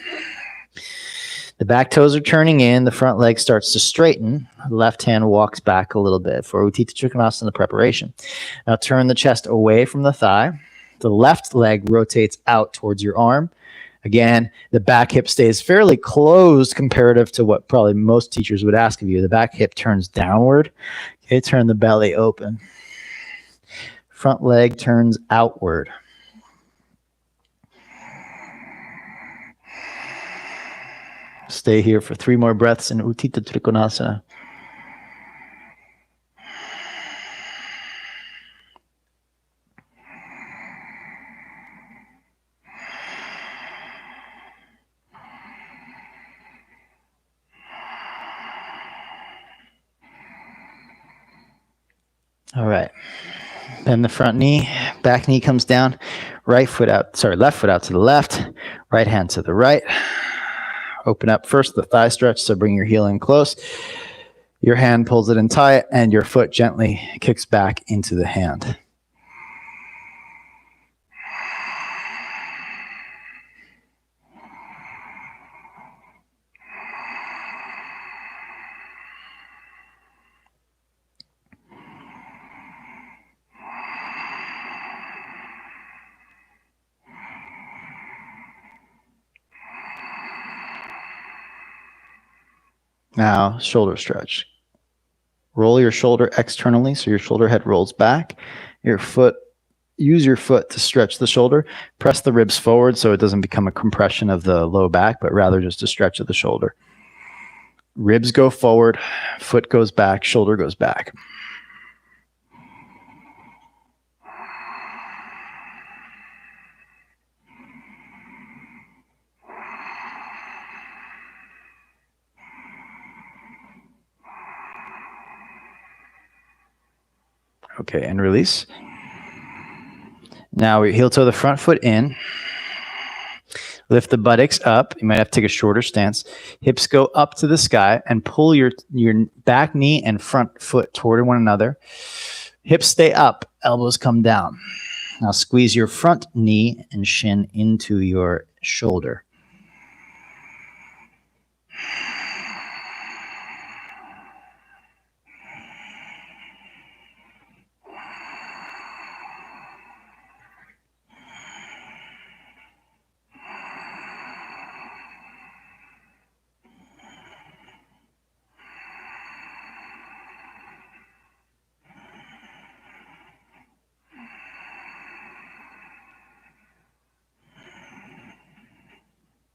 The back toes are turning in. The front leg starts to straighten. The left hand walks back a little bit for Utthita Trikonasana preparation. Now turn the chest away from the thigh. The left leg rotates out towards your arm. Again, the back hip stays fairly closed comparative to what probably most teachers would ask of you. The back hip turns downward. Okay, turn the belly open. Front leg turns outward. Stay here for 3 more breaths in Utthita Trikonasana. All right. Bend the front knee, back knee comes down, left foot out to the left, right hand to the right. Open up first the thigh stretch, so bring your heel in close. Your hand pulls it in tight, and your foot gently kicks back into the hand. Now, shoulder stretch. Roll your shoulder externally so your shoulder head rolls back. Use your foot to stretch the shoulder. Press the ribs forward so it doesn't become a compression of the low back, but rather just a stretch of the shoulder. Ribs go forward, foot goes back, shoulder goes back. Okay, and release. Now we heel toe the front foot in. Lift the buttocks up. You might have to take a shorter stance. Hips go up to the sky and pull your back knee and front foot toward one another. Hips stay up, elbows come down. Now squeeze your front knee and shin into your shoulder.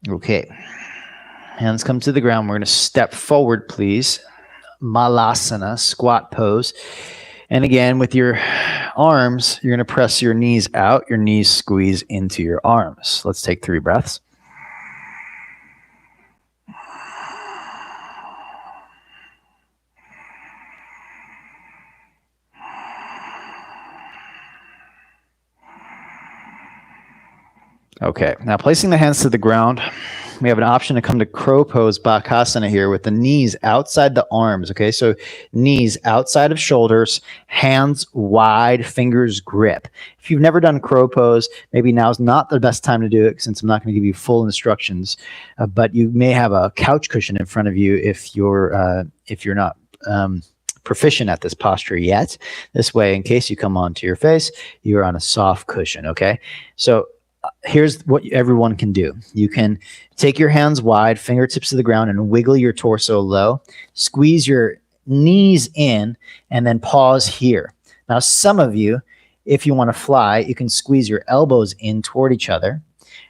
Okay, hands come to the ground. We're going to step forward, please. Malasana, squat pose. And again, with your arms, you're going to press your knees out. Your knees squeeze into your arms. Let's take 3 breaths. Okay, now placing the hands to the ground, we have an option to come to crow pose Bakasana here with the knees outside the arms. Okay, so knees outside of shoulders, hands wide, fingers grip. If you've never done crow pose, maybe now's not the best time to do it since I'm not going to give you full instructions, but you may have a couch cushion in front of you if you're not proficient at this posture yet. This way, in case you come onto your face, you're on a soft cushion. Okay, so here's what everyone can do. You can take your hands wide, fingertips to the ground, and wiggle your torso low. Squeeze your knees in, and then pause here. Now, some of you, if you want to fly, you can squeeze your elbows in toward each other,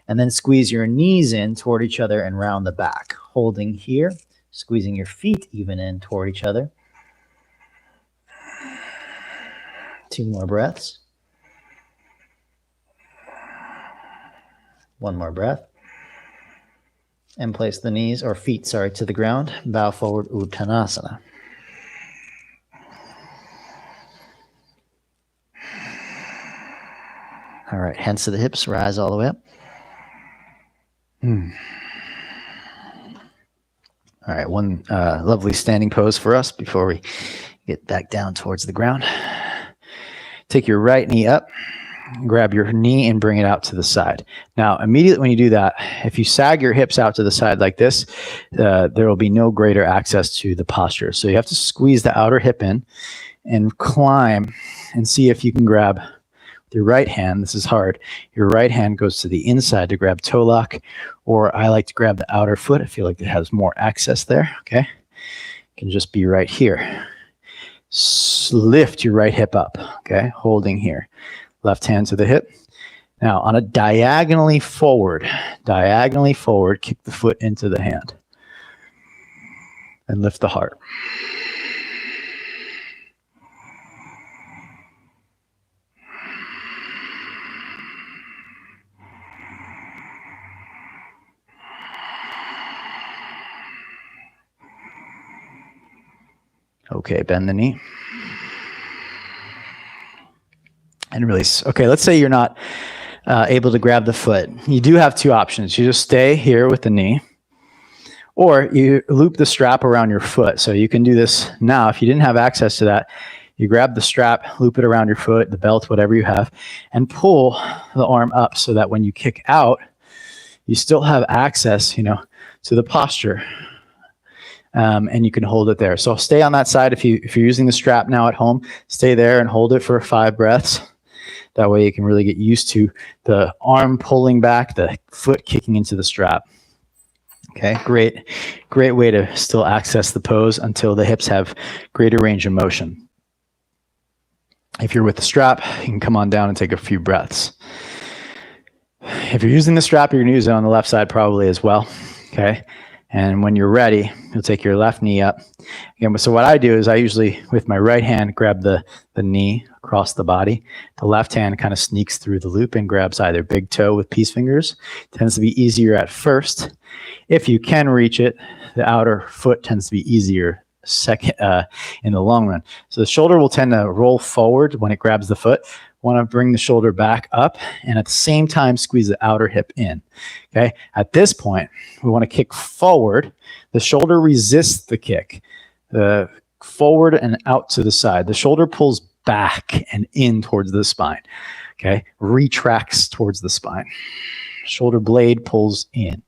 and then squeeze your knees in toward each other and round the back. Holding here, squeezing your feet even in toward each other. 2 more breaths. 1 more breath. And place the knees or feet, to the ground. Bow forward, Uttanasana. All right, hands to the hips, rise all the way up. All right, one lovely standing pose for us before we get back down towards the ground. Take your right knee up, grab your knee and bring it out to the side. Now, immediately when you do that, if you sag your hips out to the side like this, there will be no greater access to the posture. So you have to squeeze the outer hip in and climb and see if you can grab your right hand. This is hard. Your right hand goes to the inside to grab toe lock, or I like to grab the outer foot. I feel like it has more access there. Okay. It can just be right here. Lift your right hip up. Okay. Holding here. Left hand to the hip. Now on a diagonally forward, kick the foot into the hand and lift the heart. Okay, bend the knee. And release. Okay, let's say you're not able to grab the foot. You do have two options. You just stay here with the knee, or you loop the strap around your foot. So you can do this now. If you didn't have access to that, you grab the strap, loop it around your foot, the belt, whatever you have, and pull the arm up so that when you kick out, you still have access, to the posture. And you can hold it there. So stay on that side. If you're using the strap now at home, stay there and hold it for 5 breaths. That way you can really get used to the arm pulling back, the foot kicking into the strap. Okay, great way to still access the pose until the hips have greater range of motion. If you're with the strap, you can come on down and take a few breaths. If you're using the strap, you're going to use it on the left side probably as well. Okay. And when you're ready, you'll take your left knee up. Again, so what I do is I usually, with my right hand, grab the knee across the body. The left hand kind of sneaks through the loop and grabs either big toe with peace fingers. Tends to be easier at first. If you can reach it, the outer foot tends to be easier in the long run. So the shoulder will tend to roll forward when it grabs the foot. Want to bring the shoulder back up and at the same time squeeze the outer hip in. Okay. At this point, we want to kick forward. The shoulder resists the kick. The forward and out to the side. The shoulder pulls back and in towards the spine. Okay. Retracts towards the spine. Shoulder blade pulls in.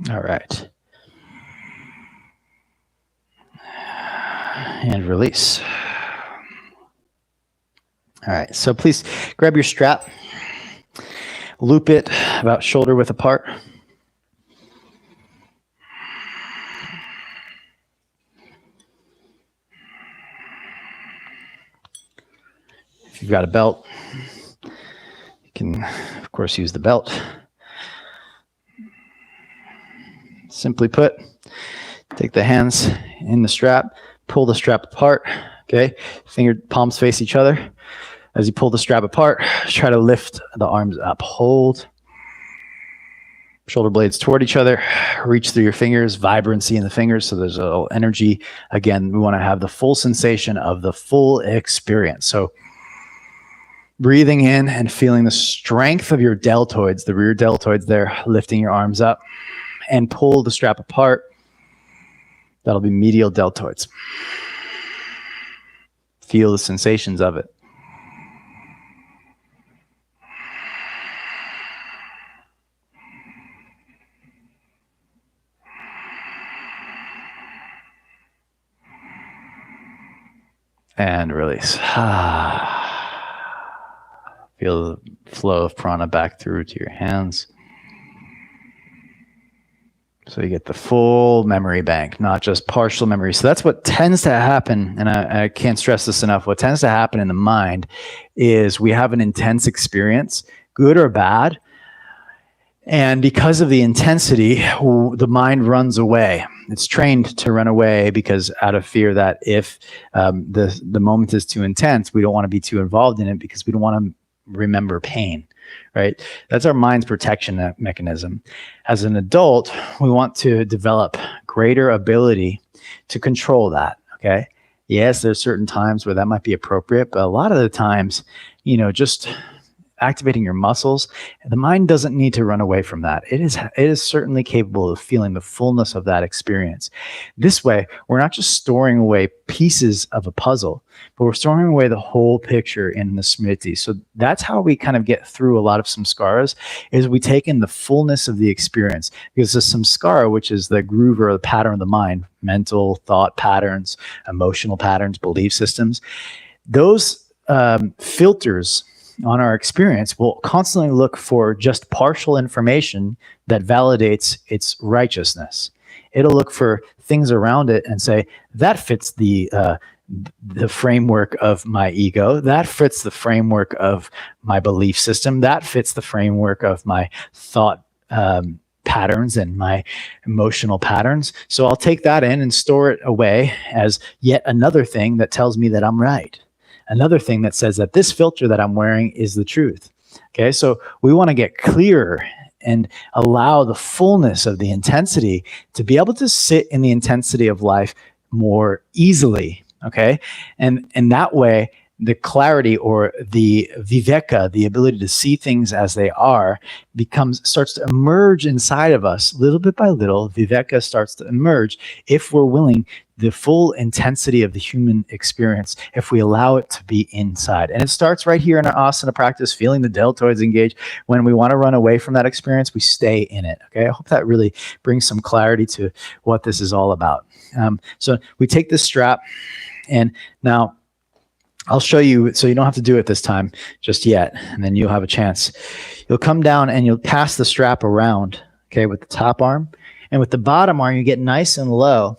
All right. And release. All right. So please grab your strap, loop it about shoulder width apart. If you've got a belt, you can, of course, use the belt. Simply put, take the hands in the strap, pull the strap apart, okay? Finger palms face each other. As you pull the strap apart, try to lift the arms up. Hold. Shoulder blades toward each other. Reach through your fingers, vibrancy in the fingers, so there's a little energy. Again, we want to have the full sensation of the full experience. So breathing in and feeling the strength of your deltoids, the rear deltoids there, lifting your arms up. And pull the strap apart. That'll be medial deltoids. Feel the sensations of it. And release. Feel the flow of prana back through to your hands. So you get the full memory bank, not just partial memory. So that's what tends to happen, and I can't stress this enough. What tends to happen in the mind is we have an intense experience, good or bad, And because of the intensity, the mind runs away. It's trained to run away because out of fear that if the moment is too intense, we don't want to be too involved in it because we don't want to remember pain, right? That's our mind's protection mechanism. As an adult, we want to develop greater ability to control that, okay? Yes, there's certain times where that might be appropriate, but a lot of the times, just activating your muscles, the mind doesn't need to run away from that. It is certainly capable of feeling the fullness of that experience. This way, we're not just storing away pieces of a puzzle, but we're storing away the whole picture in the smriti. So that's how we kind of get through a lot of samskaras, is we take in the fullness of the experience. Because the samskara, which is the groove or the pattern of the mind, mental thought patterns, emotional patterns, belief systems, those filters on our experience will constantly look for just partial information that validates its righteousness. It'll look for things around it and say, that fits the framework of my ego. That fits the framework of my belief system. That fits the framework of my thought patterns and my emotional patterns. So I'll take that in and store it away as yet another thing that tells me that I'm right. Another thing that says that this filter that I'm wearing is the truth. Okay, so we want to get clearer and allow the fullness of the intensity to be able to sit in the intensity of life more easily. Okay, and that way, the clarity or the viveka, the ability to see things as they are, starts to emerge inside of us little bit by little. Viveka starts to emerge if we're willing the full intensity of the human experience, if we allow it to be inside. And it starts right here in our asana practice, feeling the deltoids engage. When we want to run away from that experience, we stay in it. Okay, I hope that really brings some clarity to what this is all about. So we take this strap, and now I'll show you, so you don't have to do it this time just yet, and then you'll have a chance. You'll come down and you'll pass the strap around, okay, with the top arm. And with the bottom arm, you get nice and low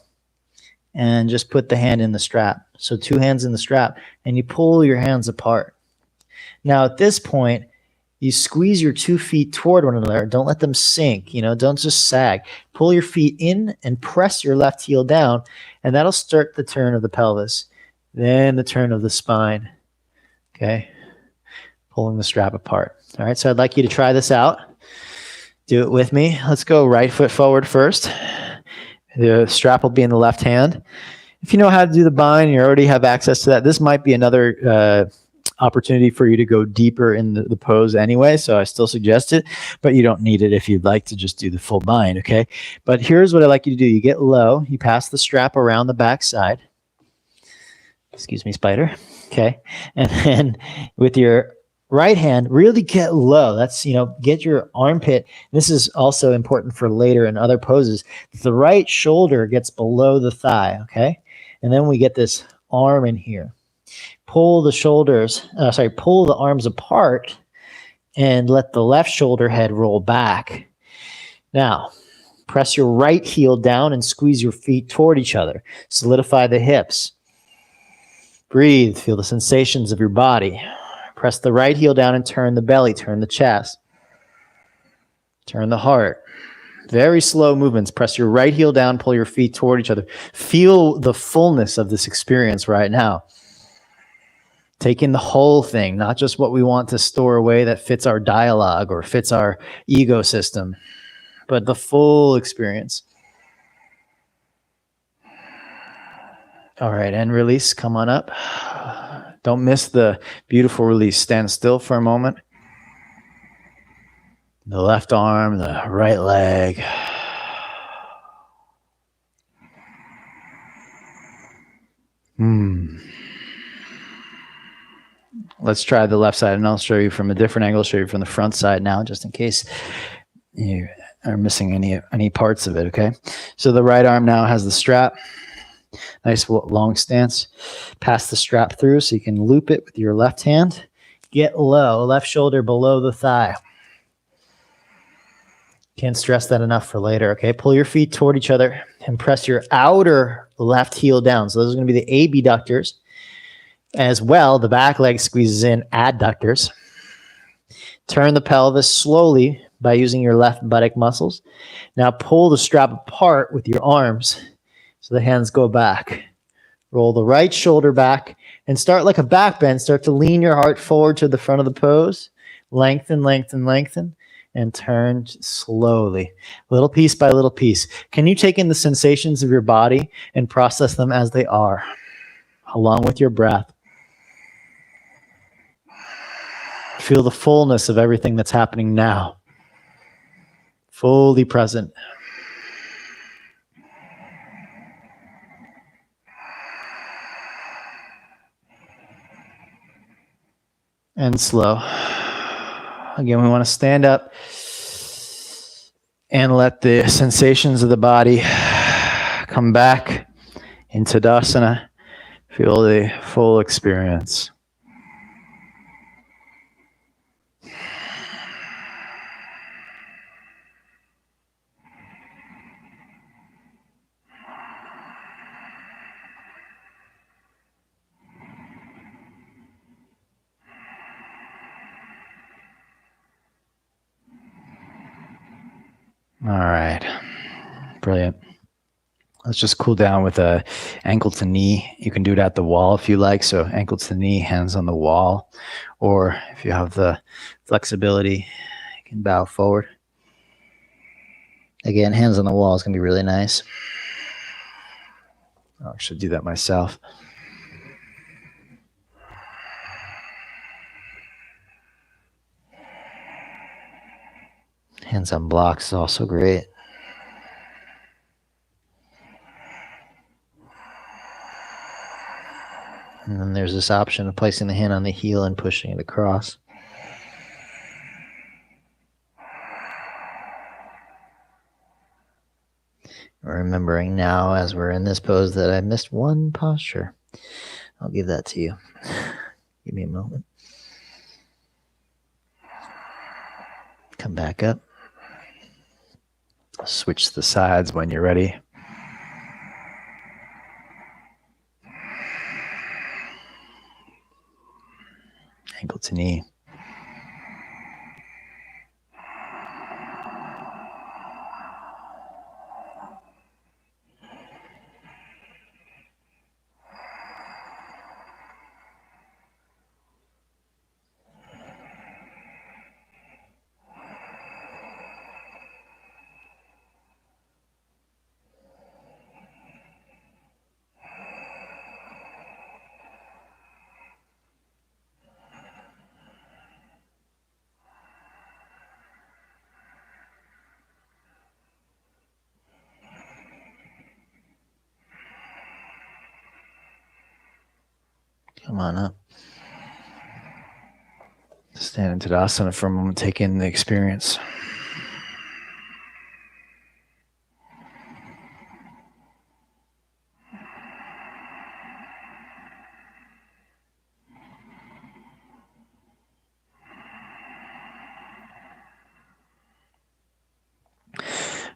and just put the hand in the strap. So 2 hands in the strap, and you pull your hands apart. Now at this point, you squeeze your 2 feet toward one another. Don't let them sink, don't just sag. Pull your feet in and press your left heel down, and that'll start the turn of the pelvis. Then the turn of the spine, okay? Pulling the strap apart. All right, so I'd like you to try this out. Do it with me. Let's go right foot forward first. The strap will be in the left hand. If you know how to do the bind, you already have access to that. This might be another opportunity for you to go deeper in the pose anyway, so I still suggest it, but you don't need it if you'd like to just do the full bind, okay? But here's what I'd like you to do. You get low, you pass the strap around the back side. Excuse me, spider. Okay. And then with your right hand, really get low. That's, get your armpit. This is also important for later in other poses. The right shoulder gets below the thigh. Okay. And then we get this arm in here. Pull the arms apart and let the left shoulder head roll back. Now, press your right heel down and squeeze your feet toward each other. Solidify the hips. Breathe, feel the sensations of your body. Press the right heel down and turn the belly, turn the chest. Turn the heart. Very slow movements. Press your right heel down, pull your feet toward each other. Feel the fullness of this experience right now. Take in the whole thing, not just what we want to store away that fits our dialogue or fits our ego system, but the full experience. All right, and release, come on up. Don't miss the beautiful release. Stand still for a moment. The left arm, the right leg. Let's try the left side, and I'll show you from a different angle, show you from the front side now, just in case you are missing any parts of it, okay? So the right arm now has the strap. Nice long stance. Pass the strap through so you can loop it with your left hand. Get low, left shoulder below the thigh. Can't stress that enough for later, okay? Pull your feet toward each other and press your outer left heel down. So those are going to be the abductors. As well, the back leg squeezes in adductors. Turn the pelvis slowly by using your left buttock muscles. Now pull the strap apart with your arms so the hands go back. Roll the right shoulder back and start like a back bend. Start to lean your heart forward to the front of the pose. Lengthen, lengthen, lengthen, and turn slowly, little piece by little piece. Can you take in the sensations of your body and process them as they are, along with your breath? Feel the fullness of everything that's happening now. Fully present. And slow. Again, we want to stand up and let the sensations of the body come back into Tadasana. Feel the full experience. All right. Brilliant. Let's just cool down with a ankle to knee. You can do it at the wall if you like. So ankle to knee, hands on the wall. Or if you have the flexibility, you can bow forward. Again, hands on the wall is going to be really nice. I should do that myself. Hands on blocks is also great. And then there's this option of placing the hand on the heel and pushing it across. Remembering now as we're in this pose that I missed one posture. I'll give that to you. Give me a moment. Come back up. Switch the sides when you're ready. Ankle to knee. Come on up. Stand in Tadasana for a moment. Take in the experience.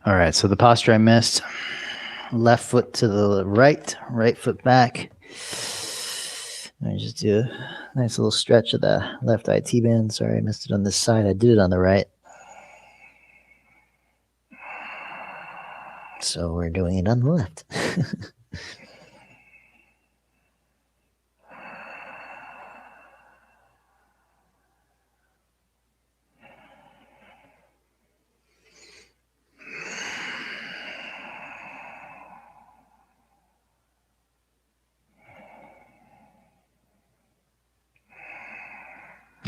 All right, so the posture I missed. Left foot to the right, right foot back. I just do a nice little stretch of the left IT band. Sorry, I missed it on this side. I did it on the right. So we're doing it on the left.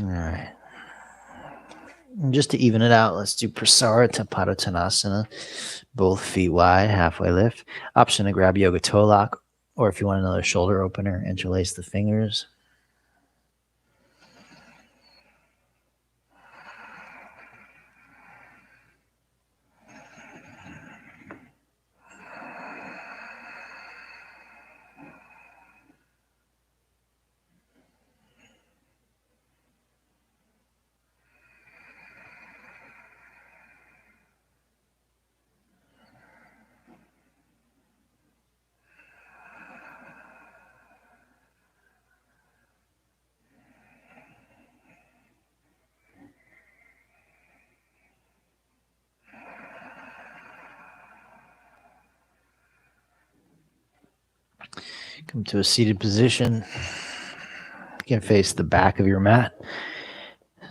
All right. And just to even it out, let's do Prasarita Padottanasana. Both feet wide, halfway lift. Option to grab Yoga Toe Lock, or if you want another shoulder opener, interlace the fingers. Come to a seated position. You can face the back of your mat.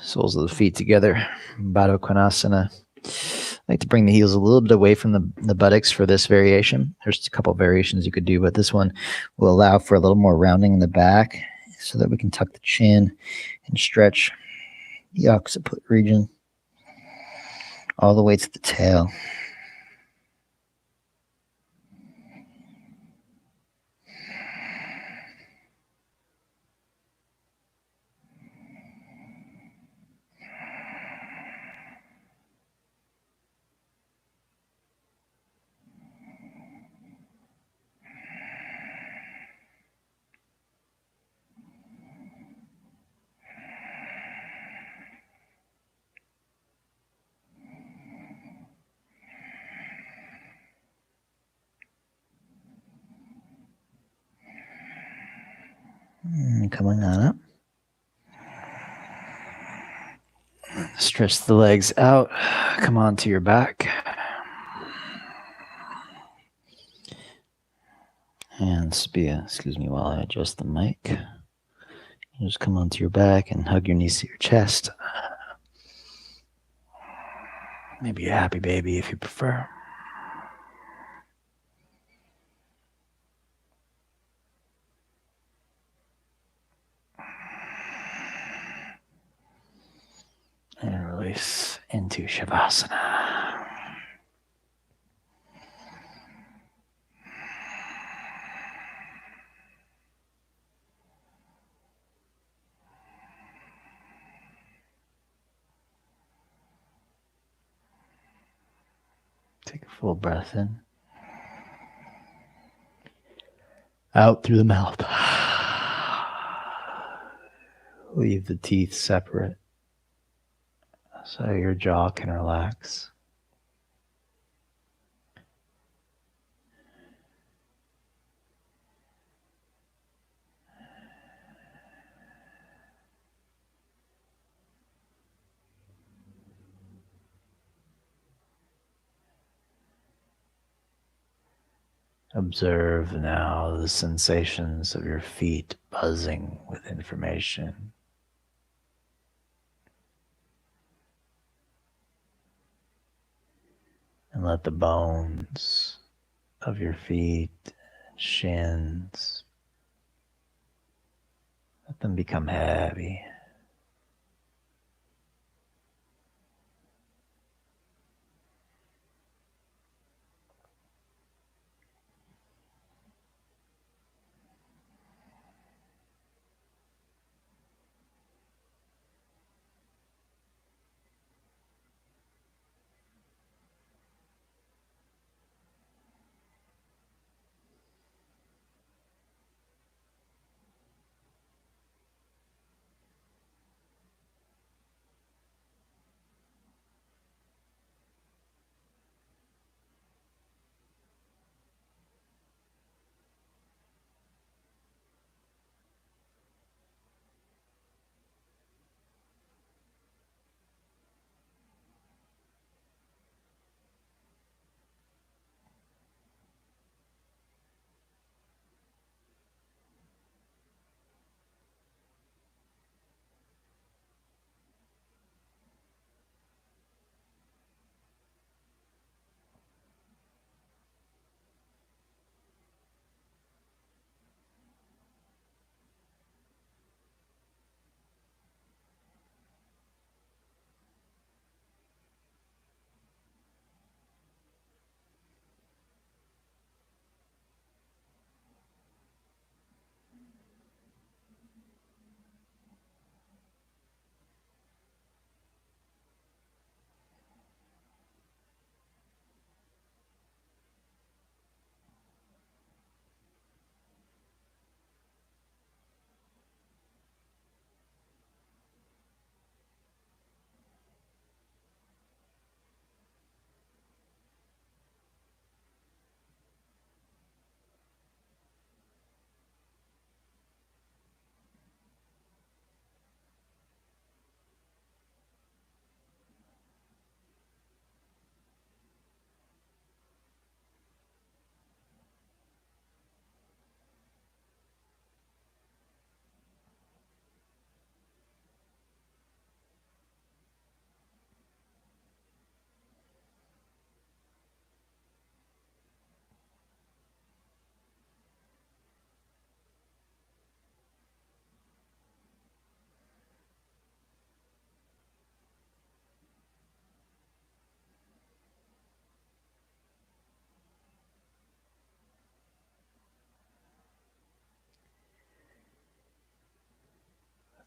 Soles of the feet together. Baddha Konasana. I like to bring the heels a little bit away from the buttocks for this variation. There's a couple of variations you could do, but this one will allow for a little more rounding in the back so that we can tuck the chin and stretch the occiput region all the way to the tail. Coming on up. Stretch the legs out. Come onto your back. Hands excuse me while I adjust the mic. You just come onto your back and hug your knees to your chest. Maybe a happy baby if you prefer. And release into Shavasana. Take a full breath in. Out through the mouth. Leave the teeth separate so your jaw can relax. Observe now the sensations of your feet buzzing with information. And let the bones of your feet, shins, let them become heavy.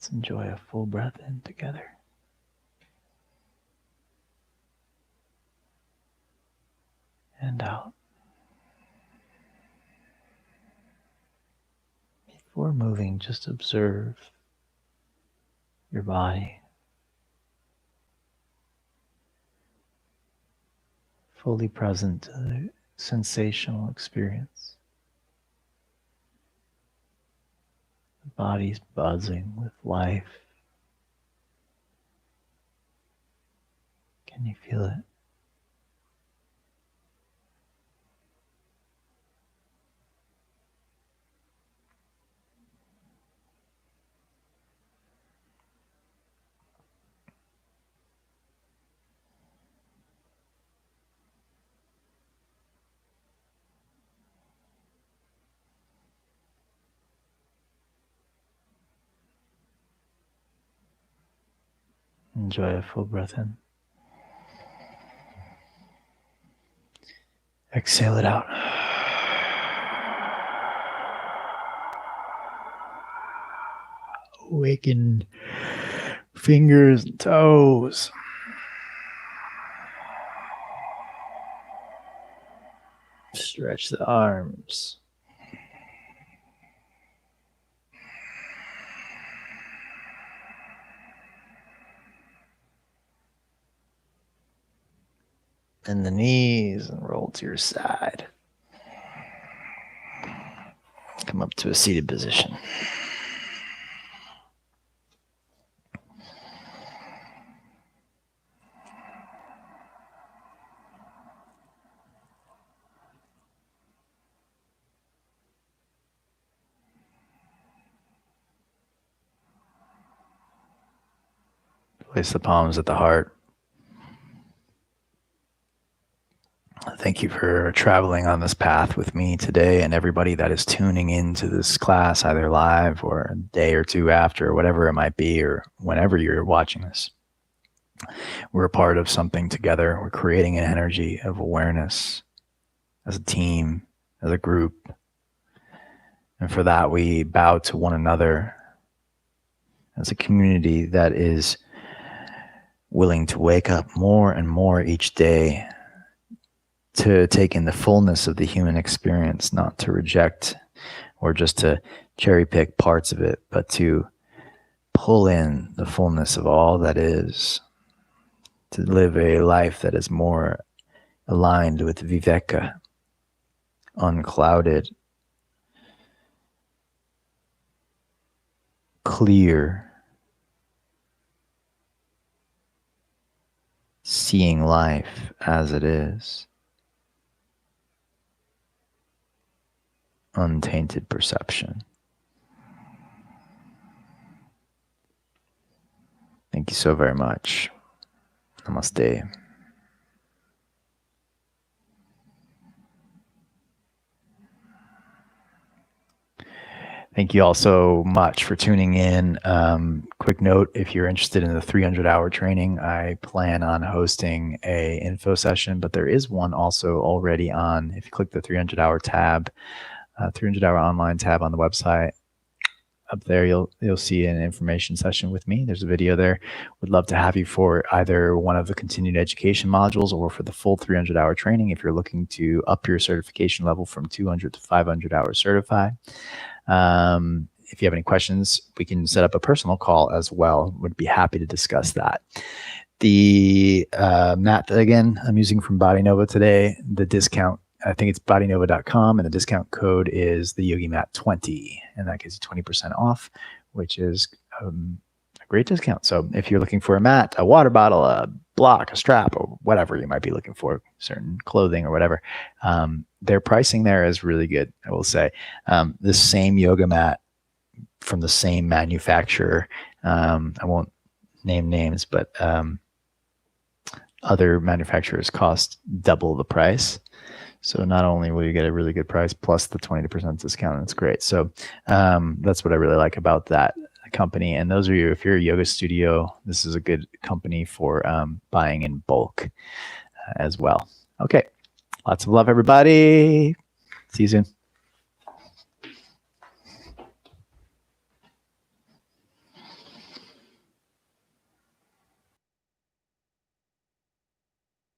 Let's enjoy a full breath in together. And out. Before moving, just observe your body. Fully present to the sensational experience. The body's buzzing with life. Can you feel it? Enjoy a full breath in. Exhale it out. Awaken fingers and toes. Stretch the arms. Bend the knees and roll to your side. Come up to a seated position. Place the palms at the heart. Thank you for traveling on this path with me today, and everybody that is tuning into this class, either live or a day or two after, or whatever it might be, or whenever you're watching this. We're a part of something together. We're creating an energy of awareness as a team, as a group. And for that, we bow to one another as a community that is willing to wake up more and more each day to take in the fullness of the human experience, not to reject or just to cherry pick parts of it, but to pull in the fullness of all that is, to live a life that is more aligned with viveka, unclouded, clear, seeing life as it is. Untainted perception. Thank you so very much. Namaste. Thank you all so much for tuning in. Quick note, if you're interested in the 300-hour training, I plan on hosting a info session, but there is one also already on, if you click the 300-hour tab, 300-hour online tab on the website. Up there, you'll see an information session with me. There's a video there. Would love to have you for either one of the continued education modules or for the full 300-hour training if you're looking to up your certification level from 200 to 500 hours certified. If you have any questions, we can set up a personal call as well. Would be happy to discuss that. The mat, again, I'm using from Body Nova today. The discount, I think it's bodynova.com, and the discount code is the YogiMat20, and that gives you 20% off, which is a great discount. So if you're looking for a mat, a water bottle, a block, a strap, or whatever you might be looking for, certain clothing or whatever, their pricing there is really good, I will say. This same yoga mat from the same manufacturer, I won't name names, but other manufacturers cost double the price. So not only will you get a really good price plus the 20% discount, and it's great. So that's what I really like about that company. And those are you, if you're a yoga studio, this is a good company for buying in bulk as well. Okay. Lots of love, everybody. See you soon.